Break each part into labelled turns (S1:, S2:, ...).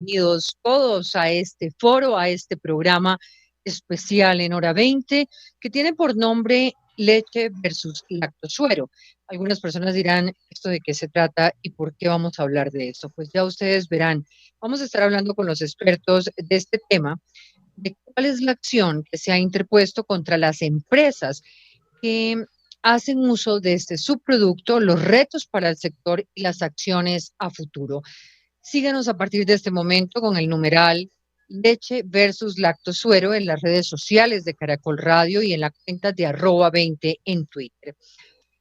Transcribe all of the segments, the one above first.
S1: Bienvenidos todos a este foro, a este programa especial en hora 20, que tiene por nombre Leche versus Lactosuero. Algunas personas dirán, ¿esto de qué se trata y por qué vamos a hablar de esto? Pues ya ustedes verán. Vamos a estar hablando con los expertos de este tema, de cuál es la acción que se ha interpuesto contra las empresas que hacen uso de este subproducto, los retos para el sector y las acciones a futuro. Síganos a partir de este momento con el numeral Leche versus Lactosuero en las redes sociales de Caracol Radio y en la cuenta de @20 en Twitter.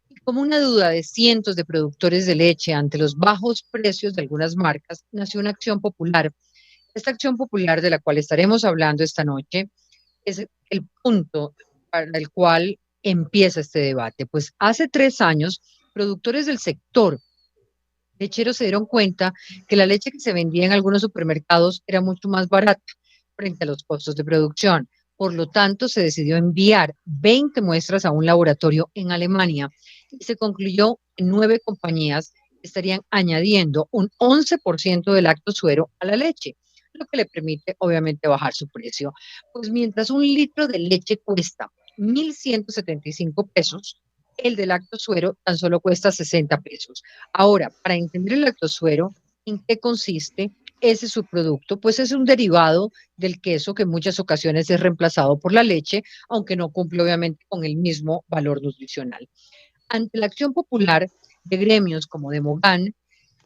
S1: Y como una duda de cientos de productores de leche ante los bajos precios de algunas marcas, nació una acción popular. Esta acción popular de la cual estaremos hablando esta noche es el punto para el cual empieza este debate. Pues hace 3 años, productores del sector lecheros se dieron cuenta que la leche que se vendía en algunos supermercados era mucho más barata frente a los costos de producción. Por lo tanto, se decidió enviar 20 muestras a un laboratorio en Alemania y se concluyó que 9 compañías estarían añadiendo un 11% de lactosuero a la leche, lo que le permite obviamente bajar su precio. Pues mientras un litro de leche cuesta 1.175 pesos, el de lactosuero tan solo cuesta 60 pesos. Ahora, para entender el lactosuero, ¿en qué consiste ese subproducto? Pues es un derivado del queso que en muchas ocasiones es reemplazado por la leche, aunque no cumple obviamente con el mismo valor nutricional. Ante la acción popular de gremios como Demogán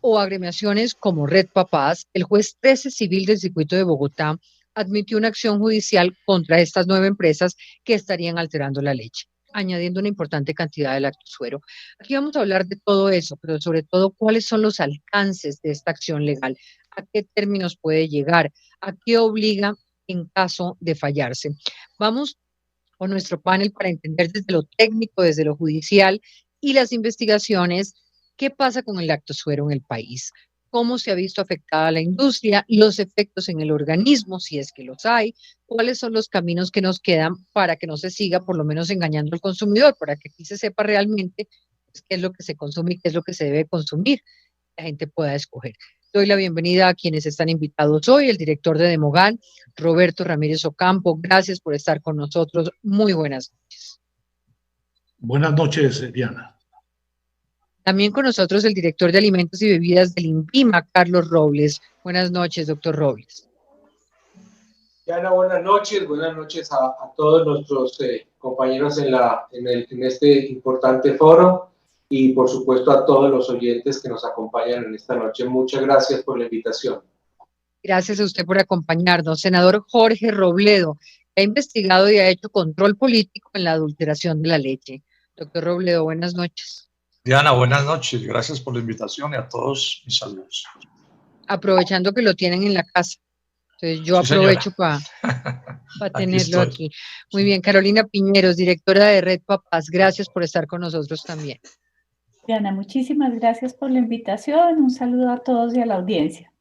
S1: o agremiaciones como Red Papás, el juez 13 civil del circuito de Bogotá admitió una acción judicial contra estas 9 empresas que estarían alterando la leche, añadiendo una importante cantidad de lactosuero. Aquí vamos a hablar de todo eso, pero sobre todo cuáles son los alcances de esta acción legal, a qué términos puede llegar, a qué obliga en caso de fallarse. Vamos con nuestro panel para entender desde lo técnico, desde lo judicial y las investigaciones, qué pasa con el lactosuero en el país, cómo se ha visto afectada la industria, los efectos en el organismo, si es que los hay, cuáles son los caminos que nos quedan para que no se siga por lo menos engañando al consumidor, para que aquí se sepa realmente pues, qué es lo que se consume y qué es lo que se debe consumir, la gente pueda escoger. Doy la bienvenida a quienes están invitados hoy, el director de Demogan, Roberto Ramírez Ocampo. Gracias por estar con nosotros. Muy buenas noches.
S2: Buenas noches, Diana.
S1: También con nosotros el director de Alimentos y Bebidas del INVIMA, Carlos Robles. Buenas noches, doctor Robles.
S3: Diana, buenas noches a todos nuestros compañeros en este importante foro y por supuesto a todos los oyentes que nos acompañan en esta noche. Muchas gracias por la invitación.
S1: Gracias a usted por acompañarnos. Senador Jorge Robledo, que ha investigado y ha hecho control político en la adulteración de la leche. Doctor Robledo, buenas noches.
S2: Diana, buenas noches. Gracias por la invitación y a todos mis saludos.
S1: Aprovechando que lo tienen en la casa. Entonces yo
S2: Sí,
S1: aprovecho para tenerlo aquí. Muy bien, Carolina Piñeros, directora de Red Papás, gracias por estar con nosotros también.
S4: Diana, muchísimas gracias por la invitación. Un saludo a todos y a la audiencia.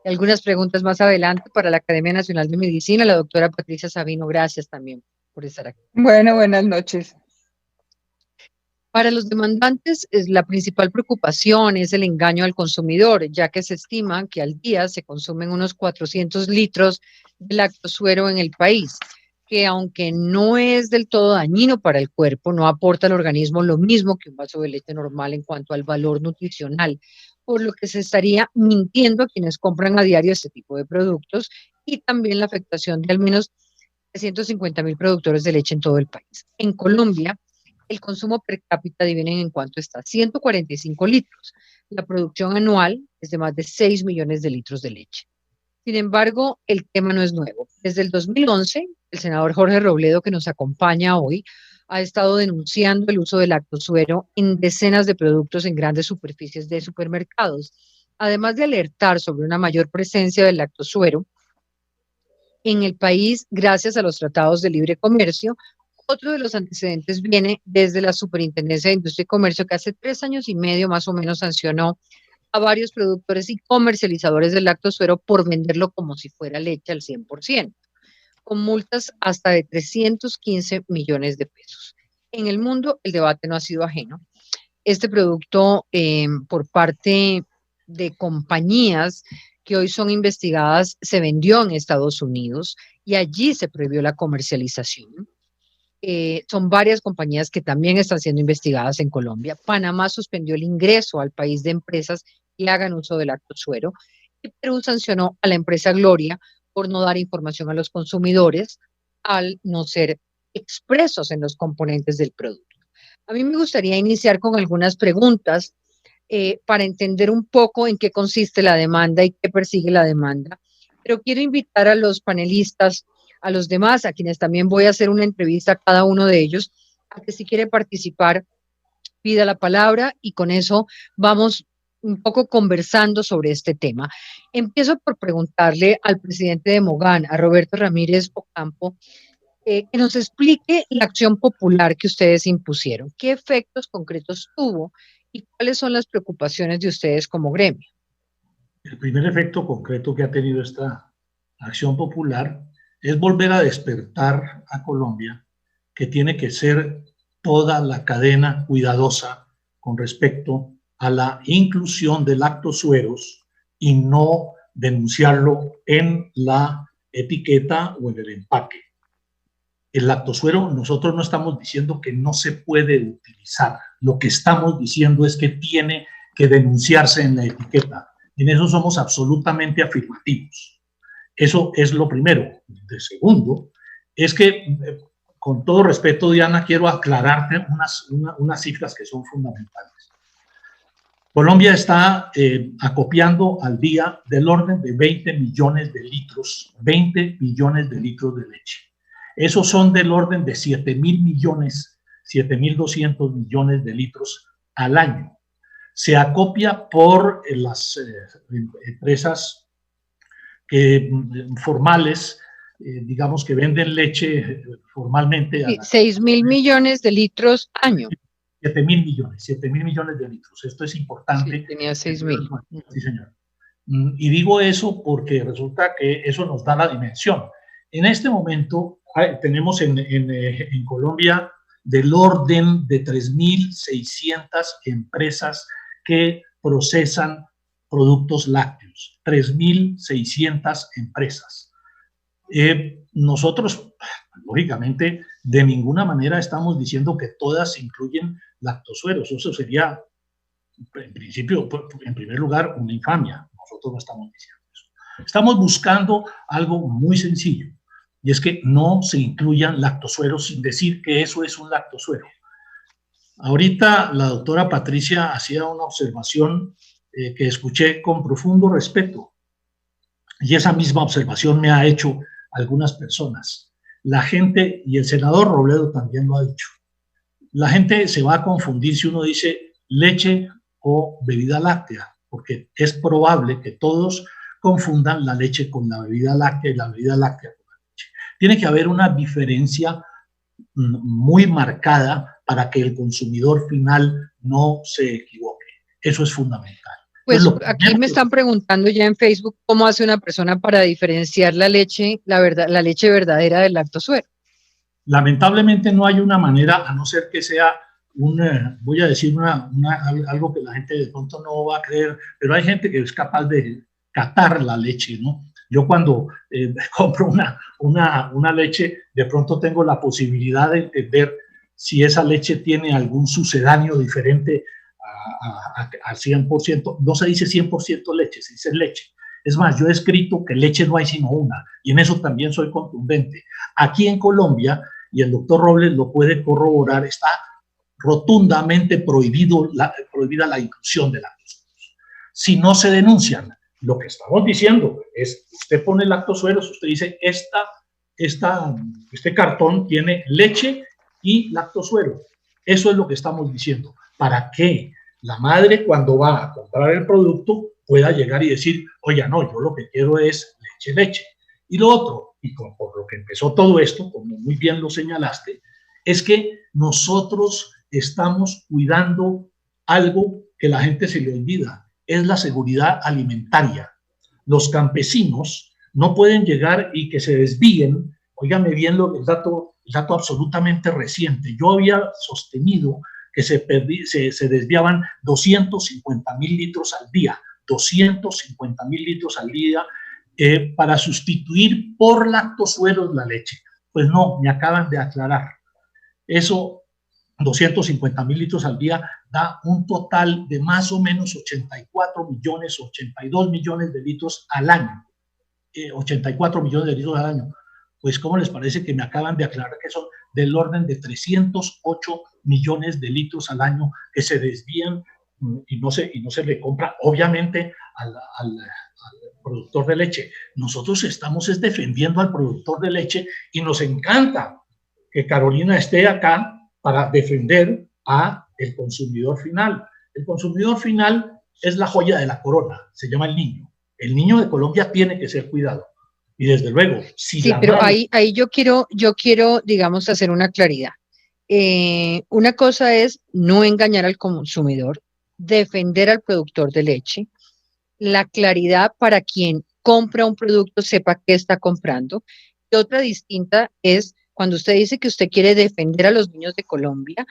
S1: Algunas preguntas más adelante para la Academia Nacional de Medicina, la doctora Patricia Sabino, gracias también por estar aquí.
S5: Bueno, buenas noches.
S1: Para los demandantes, la principal preocupación es el engaño al consumidor, ya que se estima que al día se consumen unos 400 litros de lactosuero en el país, que aunque no es del todo dañino para el cuerpo, no aporta al organismo lo mismo que un vaso de leche normal en cuanto al valor nutricional, por lo que se estaría mintiendo a quienes compran a diario este tipo de productos y también la afectación de al menos 350.000 productores de leche en todo el país. En Colombia, el consumo per cápita, adivinen en cuánto está, 145 litros. La producción anual es de más de 6 millones de litros de leche. Sin embargo, el tema no es nuevo. Desde el 2011, el senador Jorge Robledo, que nos acompaña hoy, ha estado denunciando el uso del lactosuero en decenas de productos en grandes superficies de supermercados. Además de alertar sobre una mayor presencia del lactosuero en el país gracias a los tratados de libre comercio, otro de los antecedentes viene desde la Superintendencia de Industria y Comercio, que hace 3 años y medio más o menos sancionó a varios productores y comercializadores del lactosuero por venderlo como si fuera leche al 100%, con multas hasta de 315 millones de pesos. En el mundo, el debate no ha sido ajeno. Este producto, por parte de compañías que hoy son investigadas se vendió en Estados Unidos y allí se prohibió la comercialización. Son varias compañías que también están siendo investigadas en Colombia. Panamá suspendió el ingreso al país de empresas que hagan uso del lactosuero y Perú sancionó a la empresa Gloria por no dar información a los consumidores al no ser expresos en los componentes del producto. A mí me gustaría iniciar con algunas preguntas para entender un poco en qué consiste la demanda y qué persigue la demanda. Pero quiero invitar a los panelistas, a los demás, a quienes también voy a hacer una entrevista a cada uno de ellos, a que si quiere participar, pida la palabra y con eso vamos un poco conversando sobre este tema. Empiezo por preguntarle al presidente de Mogán, a Roberto Ramírez Ocampo, que nos explique la acción popular que ustedes impusieron. ¿Qué efectos concretos tuvo y cuáles son las preocupaciones de ustedes como gremio?
S5: El primer efecto concreto que ha tenido esta acción popular es volver a despertar a Colombia, que tiene que ser toda la cadena cuidadosa con respecto a la inclusión de lactosueros y no denunciarlo en la etiqueta o en el empaque. El lactosuero, nosotros no estamos diciendo que no se puede utilizar, lo que estamos diciendo es que tiene que denunciarse en la etiqueta. En eso somos absolutamente afirmativos. Eso es lo primero. De segundo, es que, con todo respeto, Diana, quiero aclararte unas cifras que son fundamentales. Colombia está acopiando al día del orden de 20 millones de litros, 20 millones de litros de leche. Esos son del orden de 7.000 millones, 7.200 millones de litros al año. Se acopia por las empresas formales, digamos que venden leche formalmente.
S1: 6.000 millones de litros año.
S5: 7.000 millones de litros. Esto es importante.
S1: Sí, tenía 6.000.
S5: Sí, señor. Y digo eso porque resulta que eso nos da la dimensión. En este momento tenemos en Colombia del orden de 3.600 empresas que procesan productos lácteos. 3.600 empresas. Nosotros, lógicamente, de ninguna manera estamos diciendo que todas incluyen lactosueros. Eso sería, en principio, en primer lugar, una infamia. Nosotros no estamos diciendo eso. Estamos buscando algo muy sencillo, y es que no se incluyan lactosueros sin decir que eso es un lactosuero. Ahorita la doctora Patricia hacía una observación que escuché con profundo respeto, y esa misma observación me ha hecho algunas personas. La gente, y el senador Robledo también lo ha dicho, la gente se va a confundir si uno dice leche o bebida láctea, porque es probable que todos confundan la leche con la bebida láctea y la bebida láctea con la leche. Tiene que haber una diferencia muy marcada para que el consumidor final no se equivoque. Eso es fundamental.
S1: Pues aquí me están preguntando ya en Facebook cómo hace una persona para diferenciar la leche, la leche verdadera del lactosuero.
S5: Lamentablemente no hay una manera, a no ser que sea voy a decir algo que la gente de pronto no va a creer, pero hay gente que es capaz de catar la leche, ¿no? Yo cuando compro una leche, de pronto tengo la posibilidad de entender si esa leche tiene algún sucedáneo diferente al 100%. No se dice 100% leche, se dice leche. Es más, yo he escrito que leche no hay sino una, y en eso también soy contundente. Aquí en Colombia, y el doctor Robles lo puede corroborar, está rotundamente prohibida la inclusión de lactosueros. Si no se denuncian, lo que estamos diciendo es, usted pone lactosueros, usted dice, este cartón tiene leche y lactosuero. Eso es lo que estamos diciendo, para que la madre, cuando va a comprar el producto, pueda llegar y decir, oye, no, yo lo que quiero es leche. Y lo otro, y por lo que empezó todo esto, como muy bien lo señalaste, es que nosotros estamos cuidando algo que la gente se le olvida, es la seguridad alimentaria. Los campesinos no pueden llegar y que se desvíen. Óigame bien el dato absolutamente reciente. Yo había sostenido que se desviaban 250.000 litros al día. 250.000 litros al día para sustituir por lactosueros la leche. Pues no, me acaban de aclarar. Eso, 250.000 litros al día, da un total de más o menos 84 millones, 82 millones de litros al año. 84 millones de litros al año. Pues, ¿cómo les parece que me acaban de aclarar que son del orden de 308 millones de litros al año que se desvían y no se le compra, obviamente, al productor de leche? Nosotros estamos defendiendo al productor de leche y nos encanta que Carolina esté acá para defender a el consumidor final. El consumidor final es la joya de la corona, se llama el niño. El niño de Colombia tiene que ser cuidado. Y desde luego, si
S1: sí, pero ahí yo quiero, digamos, hacer una claridad. Una cosa es no engañar al consumidor, defender al productor de leche, la claridad para quien compra un producto sepa qué está comprando. Y otra distinta es cuando usted dice que usted quiere defender a los niños de Colombia,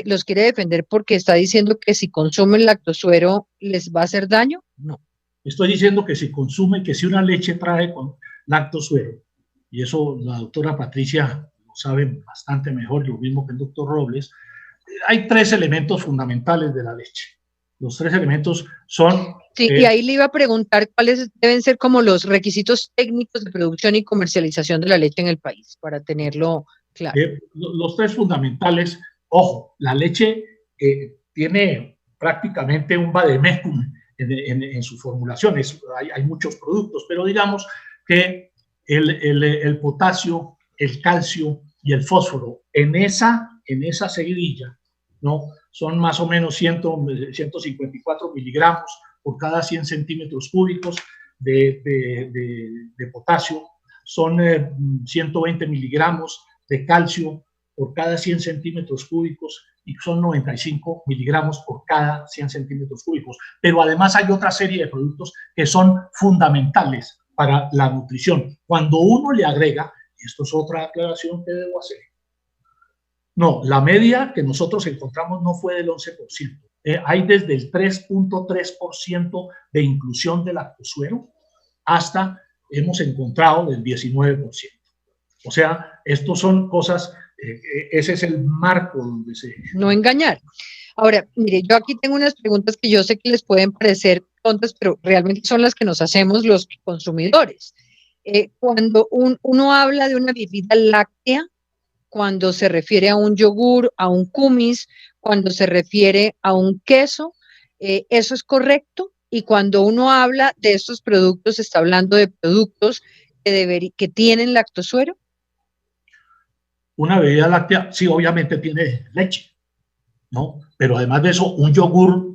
S1: ¿los quiere defender porque está diciendo que si consumen lactosuero les va a hacer daño? No.
S5: Estoy diciendo que si consume, que si una leche trae con lactosuero, y eso la doctora Patricia lo sabe bastante mejor, lo mismo que el doctor Robles, hay 3 elementos fundamentales de la leche. Los 3 elementos son...
S1: Sí, y ahí le iba a preguntar cuáles deben ser como los requisitos técnicos de producción y comercialización de la leche en el país, para tenerlo claro.
S5: Los 3 fundamentales, ojo, la leche tiene prácticamente un vademecum en su formulación. Hay muchos productos, pero digamos que el potasio, el calcio y el fósforo en esa seguidilla, ¿no? Son más o menos 154 miligramos por cada 100 centímetros cúbicos de potasio, son 120 miligramos de calcio por cada 100 centímetros cúbicos y son 95 miligramos por cada 100 centímetros cúbicos. Pero además hay otra serie de productos que son fundamentales para la nutrición. Cuando uno le agrega, y esto es otra aclaración que debo hacer, no, la media que nosotros encontramos no fue del 11%. Hay desde el 3.3% de inclusión de lactosuero hasta hemos encontrado del 19%. O sea, estos son cosas, ese es el marco donde se...
S1: No engañar. Ahora, mire, yo aquí tengo unas preguntas que yo sé que les pueden parecer tontas, pero realmente son las que nos hacemos los consumidores. Cuando uno habla de una bebida láctea, cuando se refiere a un yogur, a un kumis, cuando se refiere a un queso, ¿eso es correcto? Y cuando uno habla de estos productos, ¿está hablando de productos que tienen lactosuero?
S5: Una bebida láctea, sí, obviamente tiene leche, ¿no? Pero además de eso, un yogur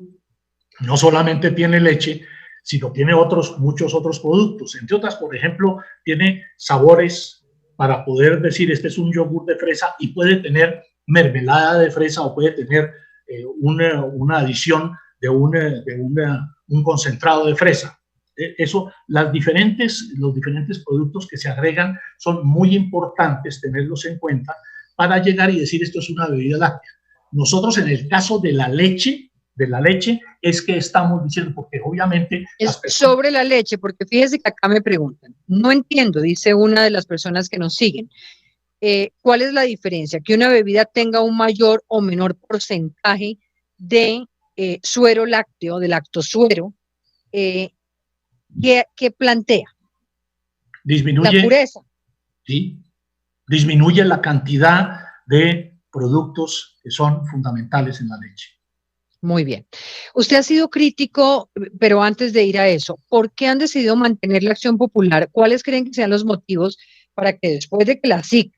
S5: no solamente tiene leche, sino tiene muchos otros productos. Entre otras, por ejemplo, tiene sabores para poder decir este es un yogur de fresa y puede tener mermelada de fresa o puede tener una adición de un concentrado de fresa. Los diferentes productos que se agregan son muy importantes tenerlos en cuenta para llegar y decir esto es una bebida láctea. Nosotros en el caso de la leche es que estamos diciendo, porque obviamente...
S1: Es sobre la leche, porque fíjese que acá me preguntan, no entiendo, dice una de las personas que nos siguen, ¿cuál es la diferencia? Que una bebida tenga un mayor o menor porcentaje de suero lácteo, de lactosuero, ¿qué plantea?
S5: Disminuye,
S1: la pureza.
S5: Sí, disminuye la cantidad de productos que son fundamentales en la leche.
S1: Muy bien. Usted ha sido crítico, pero antes de ir a eso, ¿por qué han decidido mantener la acción popular? ¿Cuáles creen que sean los motivos para que después de que la SIC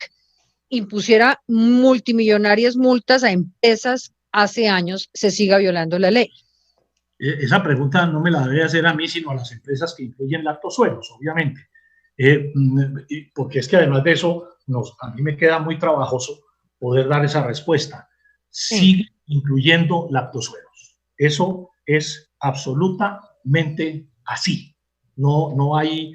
S1: impusiera multimillonarias multas a empresas hace años se siga violando la ley?
S5: Esa pregunta no me la debe hacer a mí, sino a las empresas que incluyen lactosueros, obviamente. Porque es que además de eso, a mí me queda muy trabajoso poder dar esa respuesta. Sigue incluyendo lactosueros. Eso es absolutamente así. No hay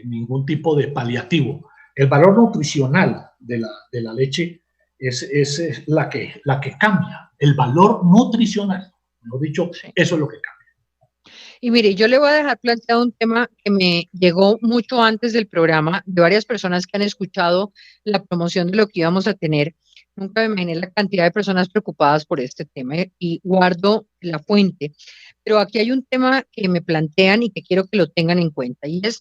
S5: ningún tipo de paliativo. El valor nutricional de la leche es la que cambia. El valor nutricional. Mejor dicho,
S1: Sí.
S5: eso es lo que cambia.
S1: Y mire, yo le voy a dejar planteado un tema que me llegó mucho antes del programa, de varias personas que han escuchado la promoción de lo que íbamos a tener. Nunca me imaginé la cantidad de personas preocupadas por este tema y guardo la fuente. Pero aquí hay un tema que me plantean y que quiero que lo tengan en cuenta, y es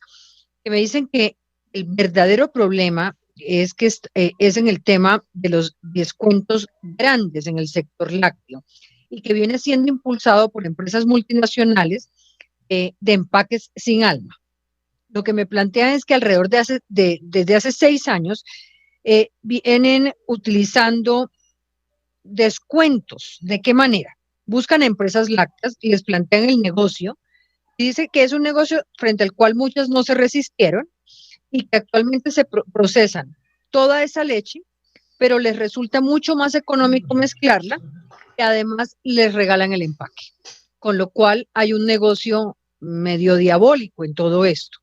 S1: que me dicen que el verdadero problema es que es en el tema de los descuentos grandes en el sector lácteo y que viene siendo impulsado por empresas multinacionales de empaques sin alma. Lo que me plantean es que alrededor desde hace 6 años vienen utilizando descuentos. ¿De qué manera? Buscan empresas lácteas y les plantean el negocio y dice que es un negocio frente al cual muchas no se resistieron y que actualmente se procesan toda esa leche, pero les resulta mucho más económico mezclarla y además les regalan el empaque. Con lo cual hay un negocio medio diabólico en todo esto.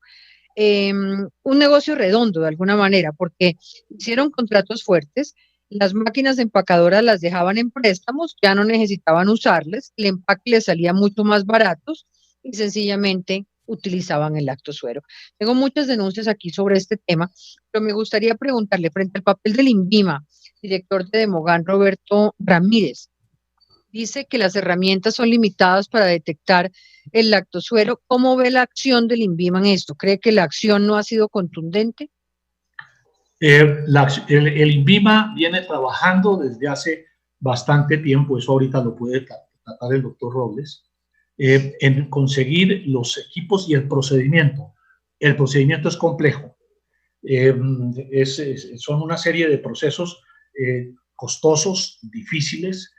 S1: Un negocio redondo de alguna manera, porque hicieron contratos fuertes, las máquinas empacadoras las dejaban en préstamos, ya no necesitaban usarles, el empaque les salía mucho más baratos y sencillamente utilizaban el lactosuero. Tengo muchas denuncias aquí sobre este tema, pero me gustaría preguntarle, frente al papel del INVIMA, director de Demogan, Roberto Ramírez, dice que las herramientas son limitadas para detectar el lactosuero. ¿Cómo ve la acción del INVIMA en esto? ¿Cree que la acción no ha sido contundente?
S5: El INVIMA viene trabajando desde hace bastante tiempo, eso ahorita lo puede tratar el doctor Robles, en conseguir los equipos y el procedimiento. El procedimiento es complejo, son una serie de procesos costosos, difíciles,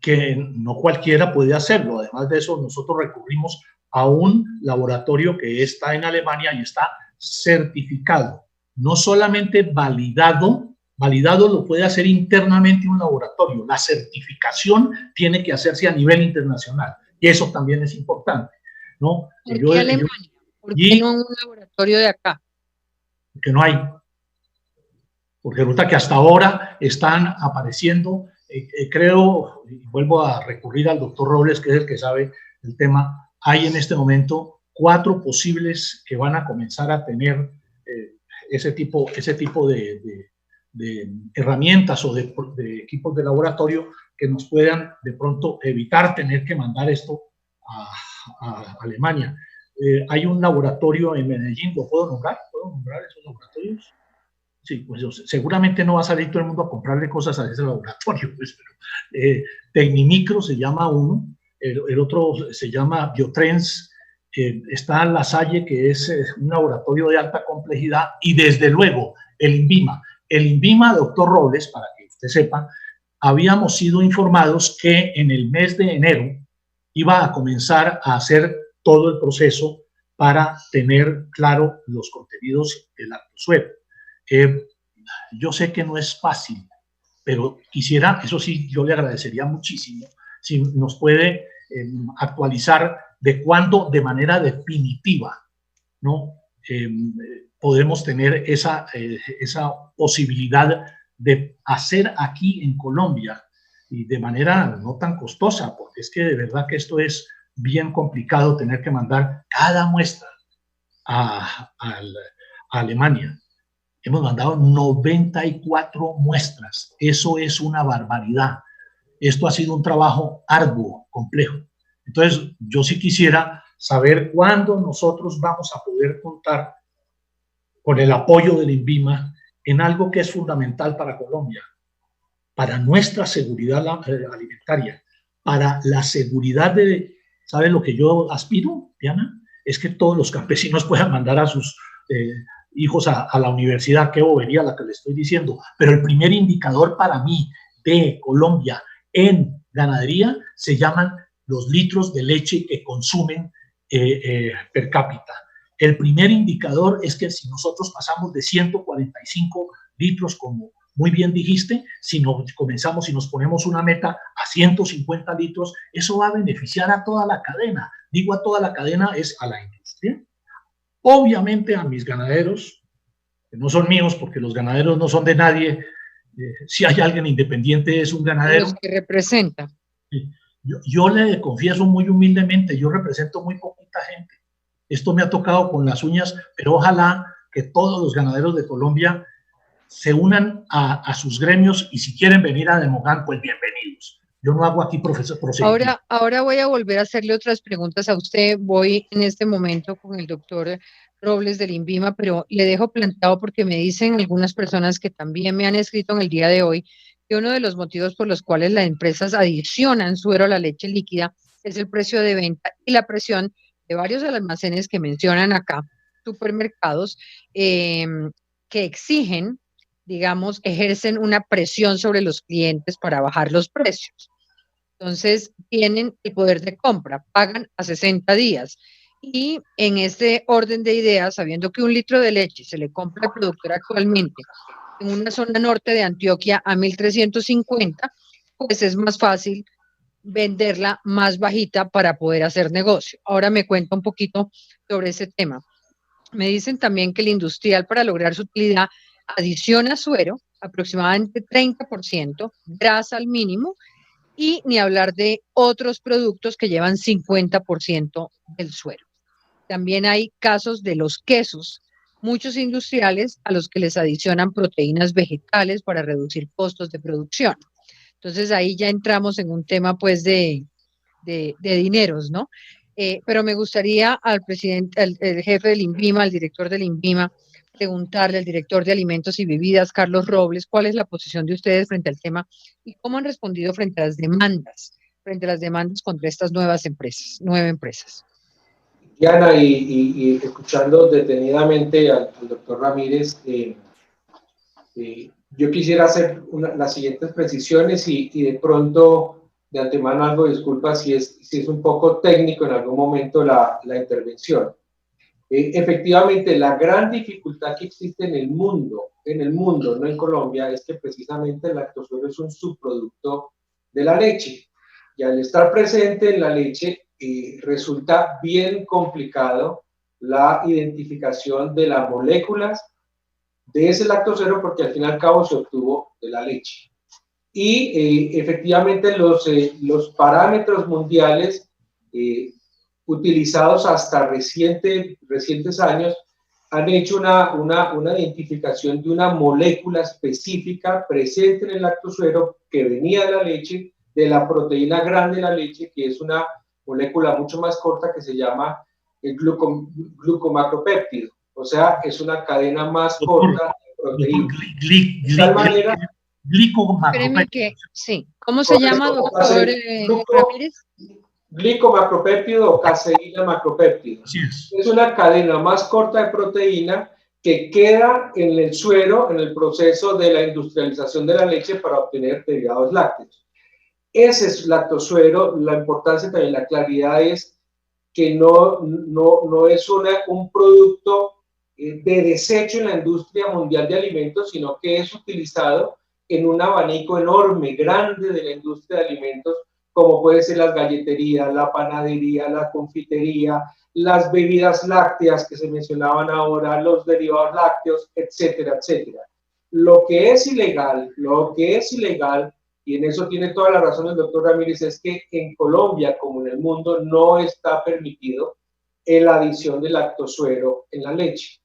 S5: que no cualquiera puede hacerlo. Además de eso, nosotros recurrimos a un laboratorio que está en Alemania y está certificado. No solamente validado lo puede hacer internamente un laboratorio, la certificación tiene que hacerse a nivel internacional y eso también es importante, ¿no?
S1: ¿Por qué Alemania? ¿Por qué no un laboratorio de acá?
S5: Que no hay, porque resulta que hasta ahora están apareciendo, creo, y vuelvo a recurrir al doctor Robles, que es el que sabe el tema, hay en este momento 4 posibles que van a comenzar a tener ese tipo de herramientas o de equipos de laboratorio que nos puedan de pronto evitar tener que mandar esto a Alemania. Hay un laboratorio en Medellín, ¿lo puedo nombrar? ¿Puedo nombrar esos laboratorios? Sí, pues seguramente no va a salir todo el mundo a comprarle cosas a ese laboratorio, pues, pero Tecnimicro se llama uno, el otro se llama Biotrends, está La Salle, que es un laboratorio de alta complejidad, y desde luego el INVIMA. El INVIMA, doctor Robles, para que usted sepa, habíamos sido informados que en el mes de enero iba a comenzar a hacer todo el proceso para tener claro los contenidos del lactosuero. Yo sé que no es fácil, pero quisiera, eso sí, yo le agradecería muchísimo si nos puede actualizar de cuándo de manera definitiva, ¿no? Podemos tener esa posibilidad de hacer aquí en Colombia y de manera no tan costosa, porque es que de verdad que esto es bien complicado tener que mandar cada muestra a Alemania. Hemos mandado 94 muestras. Eso es una barbaridad. Esto ha sido un trabajo arduo, complejo. Entonces, yo sí quisiera saber cuándo nosotros vamos a poder contar con el apoyo del INVIMA en algo que es fundamental para Colombia, para nuestra seguridad alimentaria, para la seguridad de... ¿Sabe lo que yo aspiro, Diana? Es que todos los campesinos puedan mandar a sus hijos a la universidad. Qué bobería la que le estoy diciendo. Pero el primer indicador para mí de Colombia en ganadería se llaman los litros de leche que consumen per cápita. El primer indicador es que si nosotros pasamos de 145 litros, como muy bien dijiste, si nos comenzamos y nos ponemos una meta a 150 litros, eso va a beneficiar a toda la cadena. Digo a toda la cadena, es a la industria. Obviamente a mis ganaderos, que no son míos porque los ganaderos no son de nadie. Si hay alguien independiente es un ganadero.
S1: Los que representa.
S5: Yo le confieso muy humildemente, yo represento muy poquita gente. Esto me ha tocado con las uñas, pero ojalá que todos los ganaderos de Colombia se unan a sus gremios y si quieren venir a Demogan, pues bienvenidos. Yo no hago aquí proselitismo.
S1: Ahora voy a volver a hacerle otras preguntas a usted. Voy en este momento con el doctor Robles del INVIMA, pero le dejo plantado porque me dicen algunas personas que también me han escrito en el día de hoy que uno de los motivos por los cuales las empresas adicionan suero a la leche líquida es el precio de venta y la presión de varios almacenes que mencionan acá, supermercados, que exigen, digamos, ejercen una presión sobre los clientes para bajar los precios. Entonces, tienen el poder de compra, pagan a 60 días. Y en ese orden de ideas, sabiendo que un litro de leche se le compra al productor actualmente en una zona norte de Antioquia a 1.350, pues es más fácil venderla más bajita para poder hacer negocio. Ahora me cuenta un poquito sobre ese tema. Me dicen también que el industrial, para lograr su utilidad, adiciona suero, aproximadamente 30%, grasa al mínimo, y ni hablar de otros productos que llevan 50% del suero. También hay casos de los quesos, muchos industriales a los que les adicionan proteínas vegetales para reducir costos de producción. Entonces ahí ya entramos en un tema pues de dineros, ¿no? Pero me gustaría al presidente, al jefe del INVIMA, al director del INVIMA, preguntarle al director de Alimentos y Bebidas, Carlos Robles, cuál es la posición de ustedes frente al tema y cómo han respondido frente a las demandas contra estas nueve empresas.
S3: Diana, y escuchando detenidamente al doctor Ramírez, yo quisiera hacer las siguientes precisiones y de pronto, de antemano, algo disculpa si es un poco técnico en algún momento la intervención. Efectivamente, la gran dificultad que existe en el mundo, no en Colombia, es que precisamente el lactosuero es un subproducto de la leche. Y al estar presente en la leche, resulta bien complicado la identificación de las moléculas de ese lactosuero porque al fin y al cabo se obtuvo de la leche. Y efectivamente los parámetros mundiales utilizados hasta recientes años han hecho una identificación de una molécula específica presente en el lactosuero que venía de la leche, de la proteína grande de la leche, que es una molécula mucho más corta que se llama el glucomacropéptido. O sea, es una cadena más corta de proteína. De tal manera...
S1: Sí. ¿Cómo se llama, doctor Ramírez?
S3: Glicomacropéptido o caseína macropéptido. Es una cadena más corta de proteína que queda en el suero en el proceso de la industrialización de la leche para obtener derivados lácteos. Ese es lactosuero. La importancia también, la claridad es que no es un producto de desecho en la industria mundial de alimentos, sino que es utilizado en un abanico enorme, grande de la industria de alimentos, como puede ser las galleterías, la panadería, la confitería, las bebidas lácteas que se mencionaban ahora, los derivados lácteos, etcétera, etcétera. Lo que es ilegal, y en eso tiene toda la razón el doctor Ramírez, es que en Colombia, como en el mundo, no está permitido la adición de lactosuero en la leche.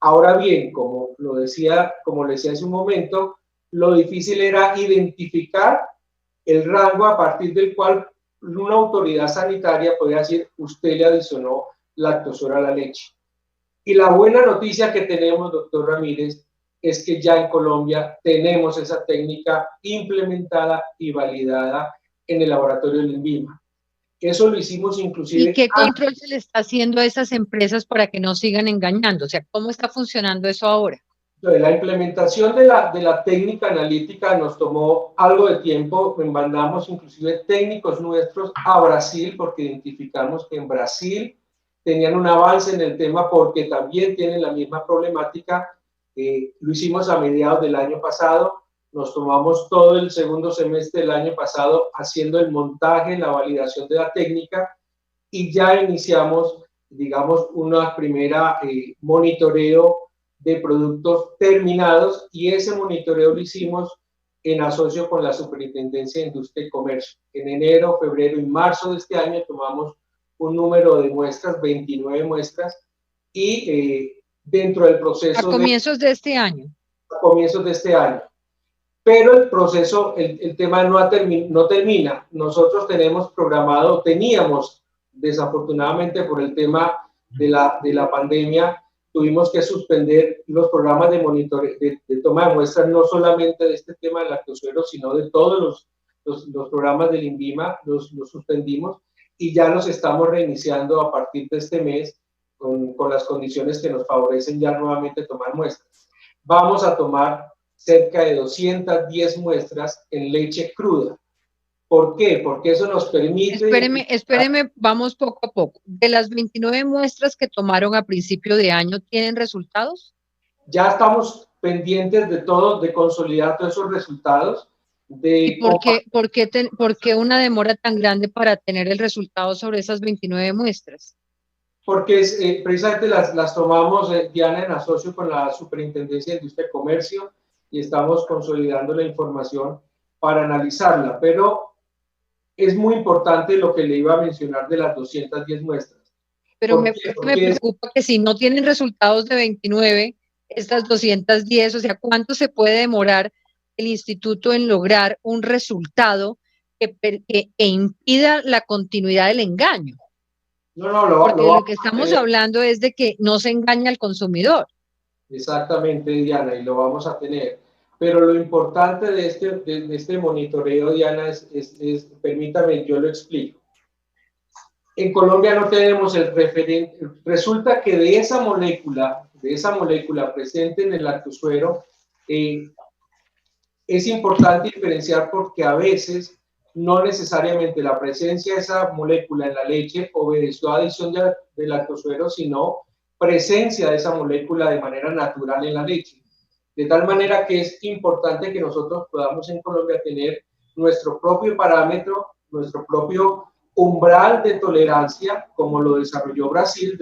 S3: Ahora bien, como le decía hace un momento, lo difícil era identificar el rango a partir del cual una autoridad sanitaria podía decir, usted le adicionó lactosuero a la leche. Y la buena noticia que tenemos, doctor Ramírez, es que ya en Colombia tenemos esa técnica implementada y validada en el laboratorio del INVIMA. Eso lo hicimos inclusive...
S1: ¿Y qué control se le está haciendo a esas empresas para que no sigan engañando? O sea, ¿cómo está funcionando eso ahora?
S3: La implementación de la técnica analítica nos tomó algo de tiempo. Mandamos inclusive técnicos nuestros a Brasil porque identificamos que en Brasil tenían un avance en el tema porque también tienen la misma problemática. Lo hicimos a mediados del año pasado. Nos tomamos todo el segundo semestre del año pasado haciendo el montaje, la validación de la técnica y ya iniciamos, digamos, una primera monitoreo de productos terminados y ese monitoreo lo hicimos en asocio con la Superintendencia de Industria y Comercio. En enero, febrero y marzo de este año tomamos un número de muestras, 29 muestras, y dentro del proceso...
S1: A comienzos de este año.
S3: A comienzos de este año. Pero el proceso, el tema no termina. Nosotros teníamos, desafortunadamente por el tema de la pandemia, tuvimos que suspender los programas de monitoreo, de toma de muestras, no solamente de este tema del lactosuero, sino de todos los programas del INVIMA, los suspendimos y ya los estamos reiniciando a partir de este mes con las condiciones que nos favorecen ya nuevamente tomar muestras. Vamos a tomar cerca de 210 muestras en leche cruda. ¿Por qué? Porque eso nos permite...
S1: Espéreme, vamos poco a poco. De las 29 muestras que tomaron a principio de año, ¿tienen resultados?
S3: Ya estamos pendientes de todo, de consolidar todos esos resultados.
S1: ¿Y por qué una demora tan grande para tener el resultado sobre esas 29 muestras?
S3: Porque precisamente las tomamos, Diana, en asocio con la Superintendencia de Industria y Comercio, y estamos consolidando la información para analizarla. Pero es muy importante lo que le iba a mencionar de las 210 muestras.
S1: Pero me preocupa que si no tienen resultados de 29, estas 210, o sea, ¿cuánto se puede demorar el instituto en lograr un resultado que impida la continuidad del engaño? Porque lo que estamos hablando es de que no se engaña al consumidor.
S3: Exactamente, Diana, y lo vamos a tener. Pero lo importante de este monitoreo, Diana, es permítame, yo lo explico. En Colombia no tenemos el referente. Resulta que de esa molécula presente en el lactosuero, es importante diferenciar porque a veces no necesariamente la presencia de esa molécula en la leche obedeció a adición de lactosuero, sino presencia de esa molécula de manera natural en la leche. De tal manera que es importante que nosotros podamos en Colombia tener nuestro propio parámetro, nuestro propio umbral de tolerancia, como lo desarrolló Brasil.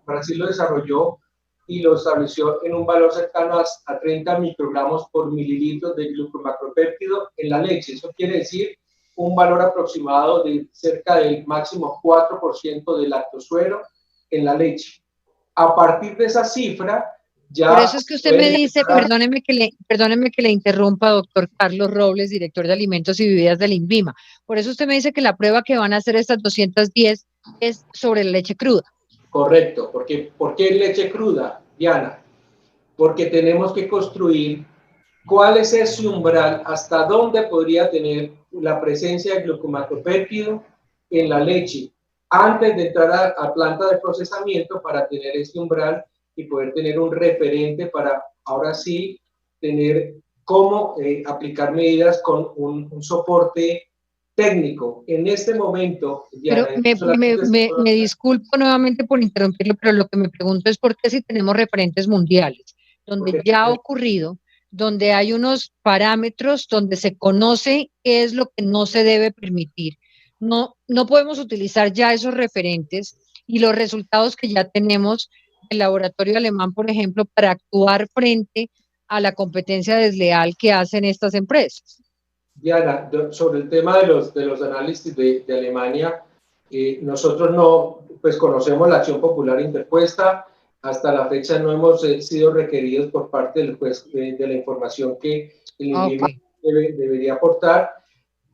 S3: Brasil lo desarrolló y lo estableció en un valor cercano a 30 microgramos por mililitro de glucomacropéptido en la leche. Eso quiere decir un valor aproximado de cerca del máximo 4% de lactosuero en la leche. A partir de esa cifra, ya...
S1: Por eso es que usted me dice, perdóneme que le interrumpa, doctor Carlos Robles, director de Alimentos y Bebidas del INVIMA. Por eso usted me dice que la prueba que van a hacer estas 210 es sobre la leche cruda.
S3: Correcto, porque ¿por qué leche cruda, Diana? Porque tenemos que construir cuál es ese umbral, hasta dónde podría tener la presencia de glucomacropéptido en la leche antes de entrar a planta de procesamiento para tener este umbral y poder tener un referente para ahora sí tener cómo aplicar medidas con un soporte técnico. En este momento...
S1: Pero me disculpo nuevamente por interrumpirlo, pero lo que me pregunto es por qué si tenemos referentes mundiales, donde ya ha ocurrido, donde hay unos parámetros, donde se conoce qué es lo que no se debe permitir. No podemos utilizar ya esos referentes y los resultados que ya tenemos del laboratorio alemán, por ejemplo, para actuar frente a la competencia desleal que hacen estas empresas.
S3: Diana, sobre el tema de los análisis de Alemania, nosotros no, pues conocemos la acción popular interpuesta. Hasta la fecha no hemos sido requeridos por parte del juez de la información que el INVIMA debería aportar.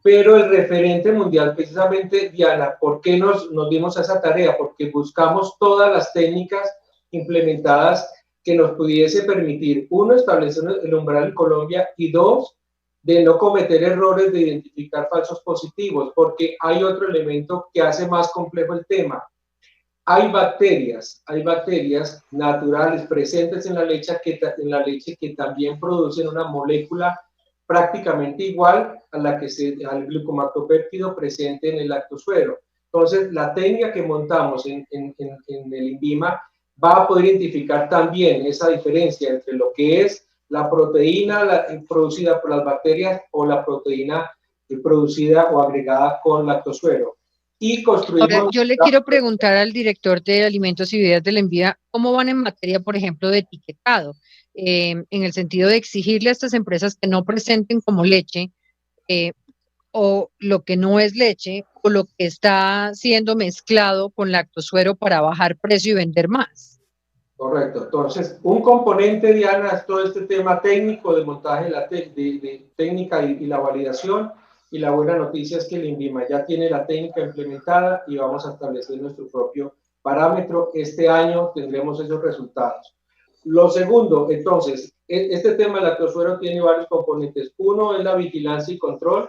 S3: Pero el referente mundial, precisamente, Diana, ¿por qué nos dimos a esa tarea? Porque buscamos todas las técnicas implementadas que nos pudiese permitir, uno, establecer el umbral en Colombia y dos, de no cometer errores de identificar falsos positivos, porque hay otro elemento que hace más complejo el tema. Hay bacterias naturales presentes en la leche que también producen una molécula prácticamente igual a la que al glucomacropéptido presente en el lactosuero. Entonces, la técnica que montamos en el INVIMA va a poder identificar también esa diferencia entre lo que es la proteína producida por las bacterias o la proteína producida o agregada con lactosuero. Y construimos...
S1: Ahora, yo le quiero preguntar al director de Alimentos y Bebidas del INVIMA, ¿cómo van en materia, por ejemplo, de etiquetado? en el sentido de exigirle a estas empresas que no presenten como leche o lo que no es leche o lo que está siendo mezclado con lactosuero para bajar precio y vender más.
S3: Correcto. Entonces, un componente, Diana, es todo este tema técnico de montaje, de técnica y la validación. Y la buena noticia es que el INVIMA ya tiene la técnica implementada y vamos a establecer nuestro propio parámetro. Este año tendremos esos resultados. Lo segundo, entonces, este tema del lactosuero tiene varios componentes. Uno es la vigilancia y control,